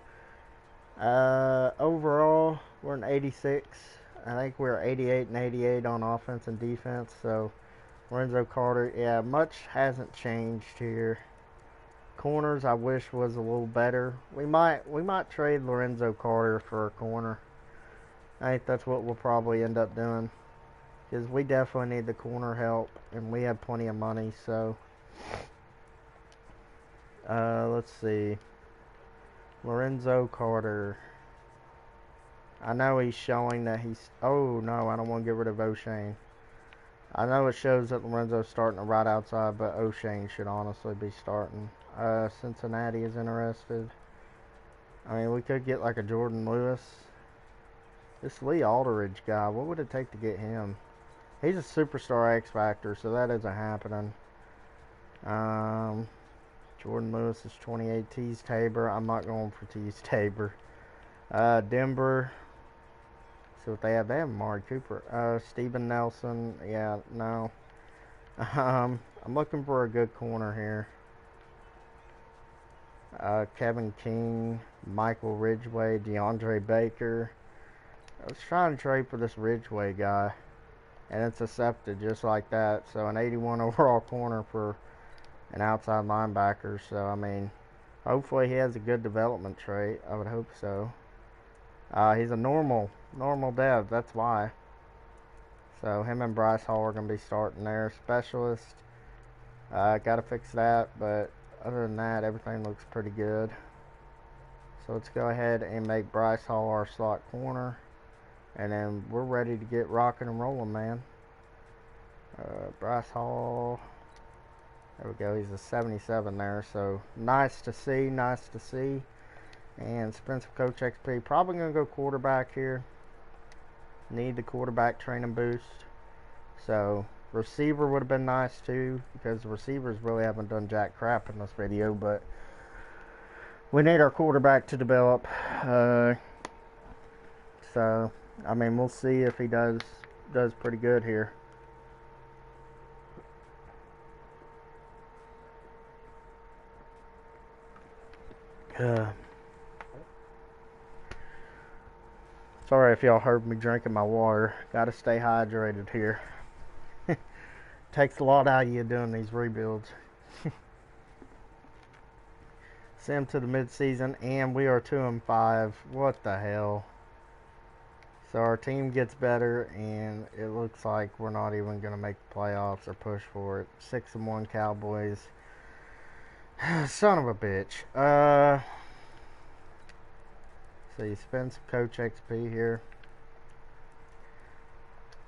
overall, we're an 86. I think we're 88 and 88 on offense and defense. So, Lorenzo Carter, yeah, much hasn't changed here. Corners, I wish was a little better. We might trade Lorenzo Carter for a corner. I think that's what we'll probably end up doing, because we definitely need the corner help, and we have plenty of money. So, let's see. Lorenzo Carter. I know he's showing that he's... Oh, no, I don't want to get rid of O'Shane. I know it shows that Lorenzo's starting right outside, but O'Shane should honestly be starting. Cincinnati is interested. I mean, we could get like a Jordan Lewis. This Lee Aldridge guy, what would it take to get him? He's a superstar X Factor, so that isn't happening. Jordan Lewis is 28. Tease Tabor. I'm not going for Tease Tabor. Denver. See what they have. They have Amari Cooper. Steven Nelson. Yeah, no. I'm looking for a good corner here. Kevin King, Michael Ridgeway, DeAndre Baker. I was trying to trade for this Ridgeway guy, and it's accepted just like that. So an 81 overall corner for an outside linebacker. So, I mean, hopefully he has a good development trait. I would hope so. He's a normal dev. That's why. So him and Bryce Hall are going to be starting there. Specialist. Got to fix that, but other than that, everything looks pretty good. So let's go ahead and make Bryce Hall our slot corner, and then we're ready to get rocking and rolling, man. Bryce Hall. There we go. He's a 77 there. So nice to see. Nice to see. And expensive coach XP. Probably going to go quarterback here. Need the quarterback training boost. So receiver would have been nice too, because the receivers really haven't done jack crap in this video, but we need our quarterback to develop. So I mean, we'll see if he does pretty good here. Sorry if y'all heard me drinking my water. Gotta stay hydrated here. Takes a lot out of you doing these rebuilds. Sim to the mid-season, and we are 2-5. What the hell? So our team gets better, and it looks like we're not even going to make the playoffs or push for it. 6-1 Cowboys. Son of a bitch. So you spend some coach XP here.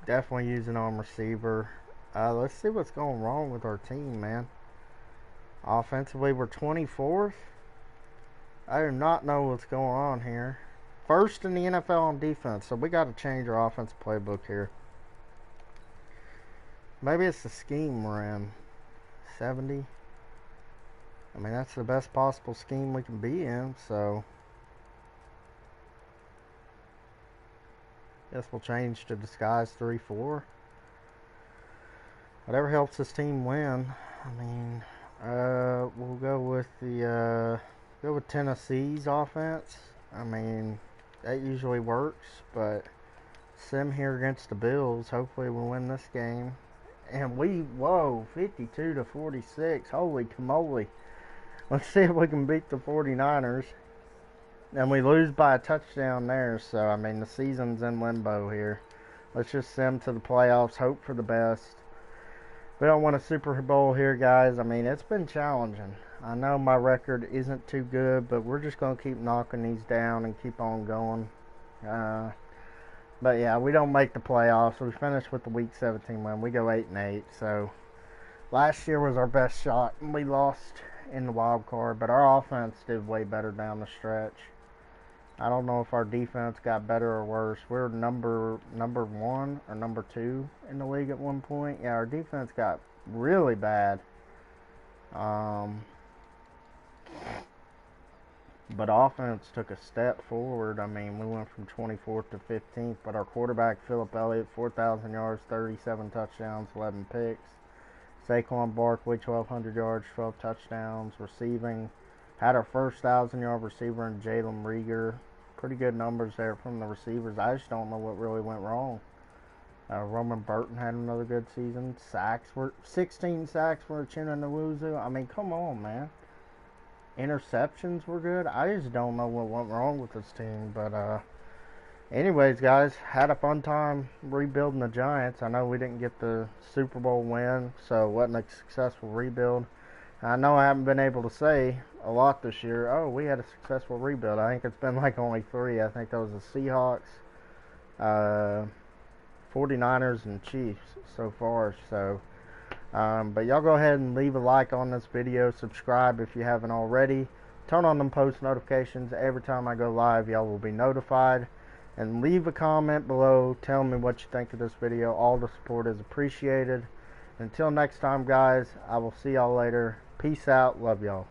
Definitely using on receiver. Let's see what's going wrong with our team, man. Offensively, we're 24th. I do not know what's going on here. First in the NFL on defense, so we got to change our offensive playbook here. Maybe it's the scheme we're in. 70. I mean, that's the best possible scheme we can be in, so guess we'll change to disguise 3-4. Whatever helps this team win. I mean, we'll go with the go with Tennessee's offense. I mean, that usually works, but Sim here against the Bills. Hopefully we win this game. And whoa, 52-46. Holy camole. Let's see if we can beat the 49ers. And we lose by a touchdown there, so I mean the season's in limbo here. Let's just Sim to the playoffs, hope for the best. We don't want a Super Bowl here, guys. I mean, it's been challenging. I know my record isn't too good, but we're just going to keep knocking these down and keep on going. But yeah, we don't make the playoffs. We finished with the Week 17 win. We go 8-8. So last year was our best shot, and we lost in the wild card. But our offense did way better down the stretch. I don't know if our defense got better or worse. We're number 1 or number 2 in the league at one point. Yeah, our defense got really bad. But offense took a step forward. I mean, we went from 24th to 15th. But our quarterback, Phillip Elliott, 4,000 yards, 37 touchdowns, 11 picks. Saquon Barkley, 1,200 yards, 12 touchdowns. Receiving, had our first 1,000-yard receiver in Jalen Reagor. Pretty good numbers there from the receivers. I just don't know what really went wrong. Roman Burton had another good season. 16 sacks for Chinonawuzu. I mean, come on, man. Interceptions were good. I just don't know what went wrong with this team. But anyways, guys, had a fun time rebuilding the Giants. I know we didn't get the Super Bowl win, so it wasn't a successful rebuild. I know I haven't been able to say a lot this year. Oh, we had a successful rebuild. I think it's been like only 3. I think that was the Seahawks, 49ers, and Chiefs so far. So, but y'all go ahead and leave a like on this video. Subscribe if you haven't already. Turn on them post notifications. Every time I go live, y'all will be notified. And leave a comment below. Tell me what you think of this video. All the support is appreciated. Until next time, guys, I will see y'all later. Peace out. Love y'all.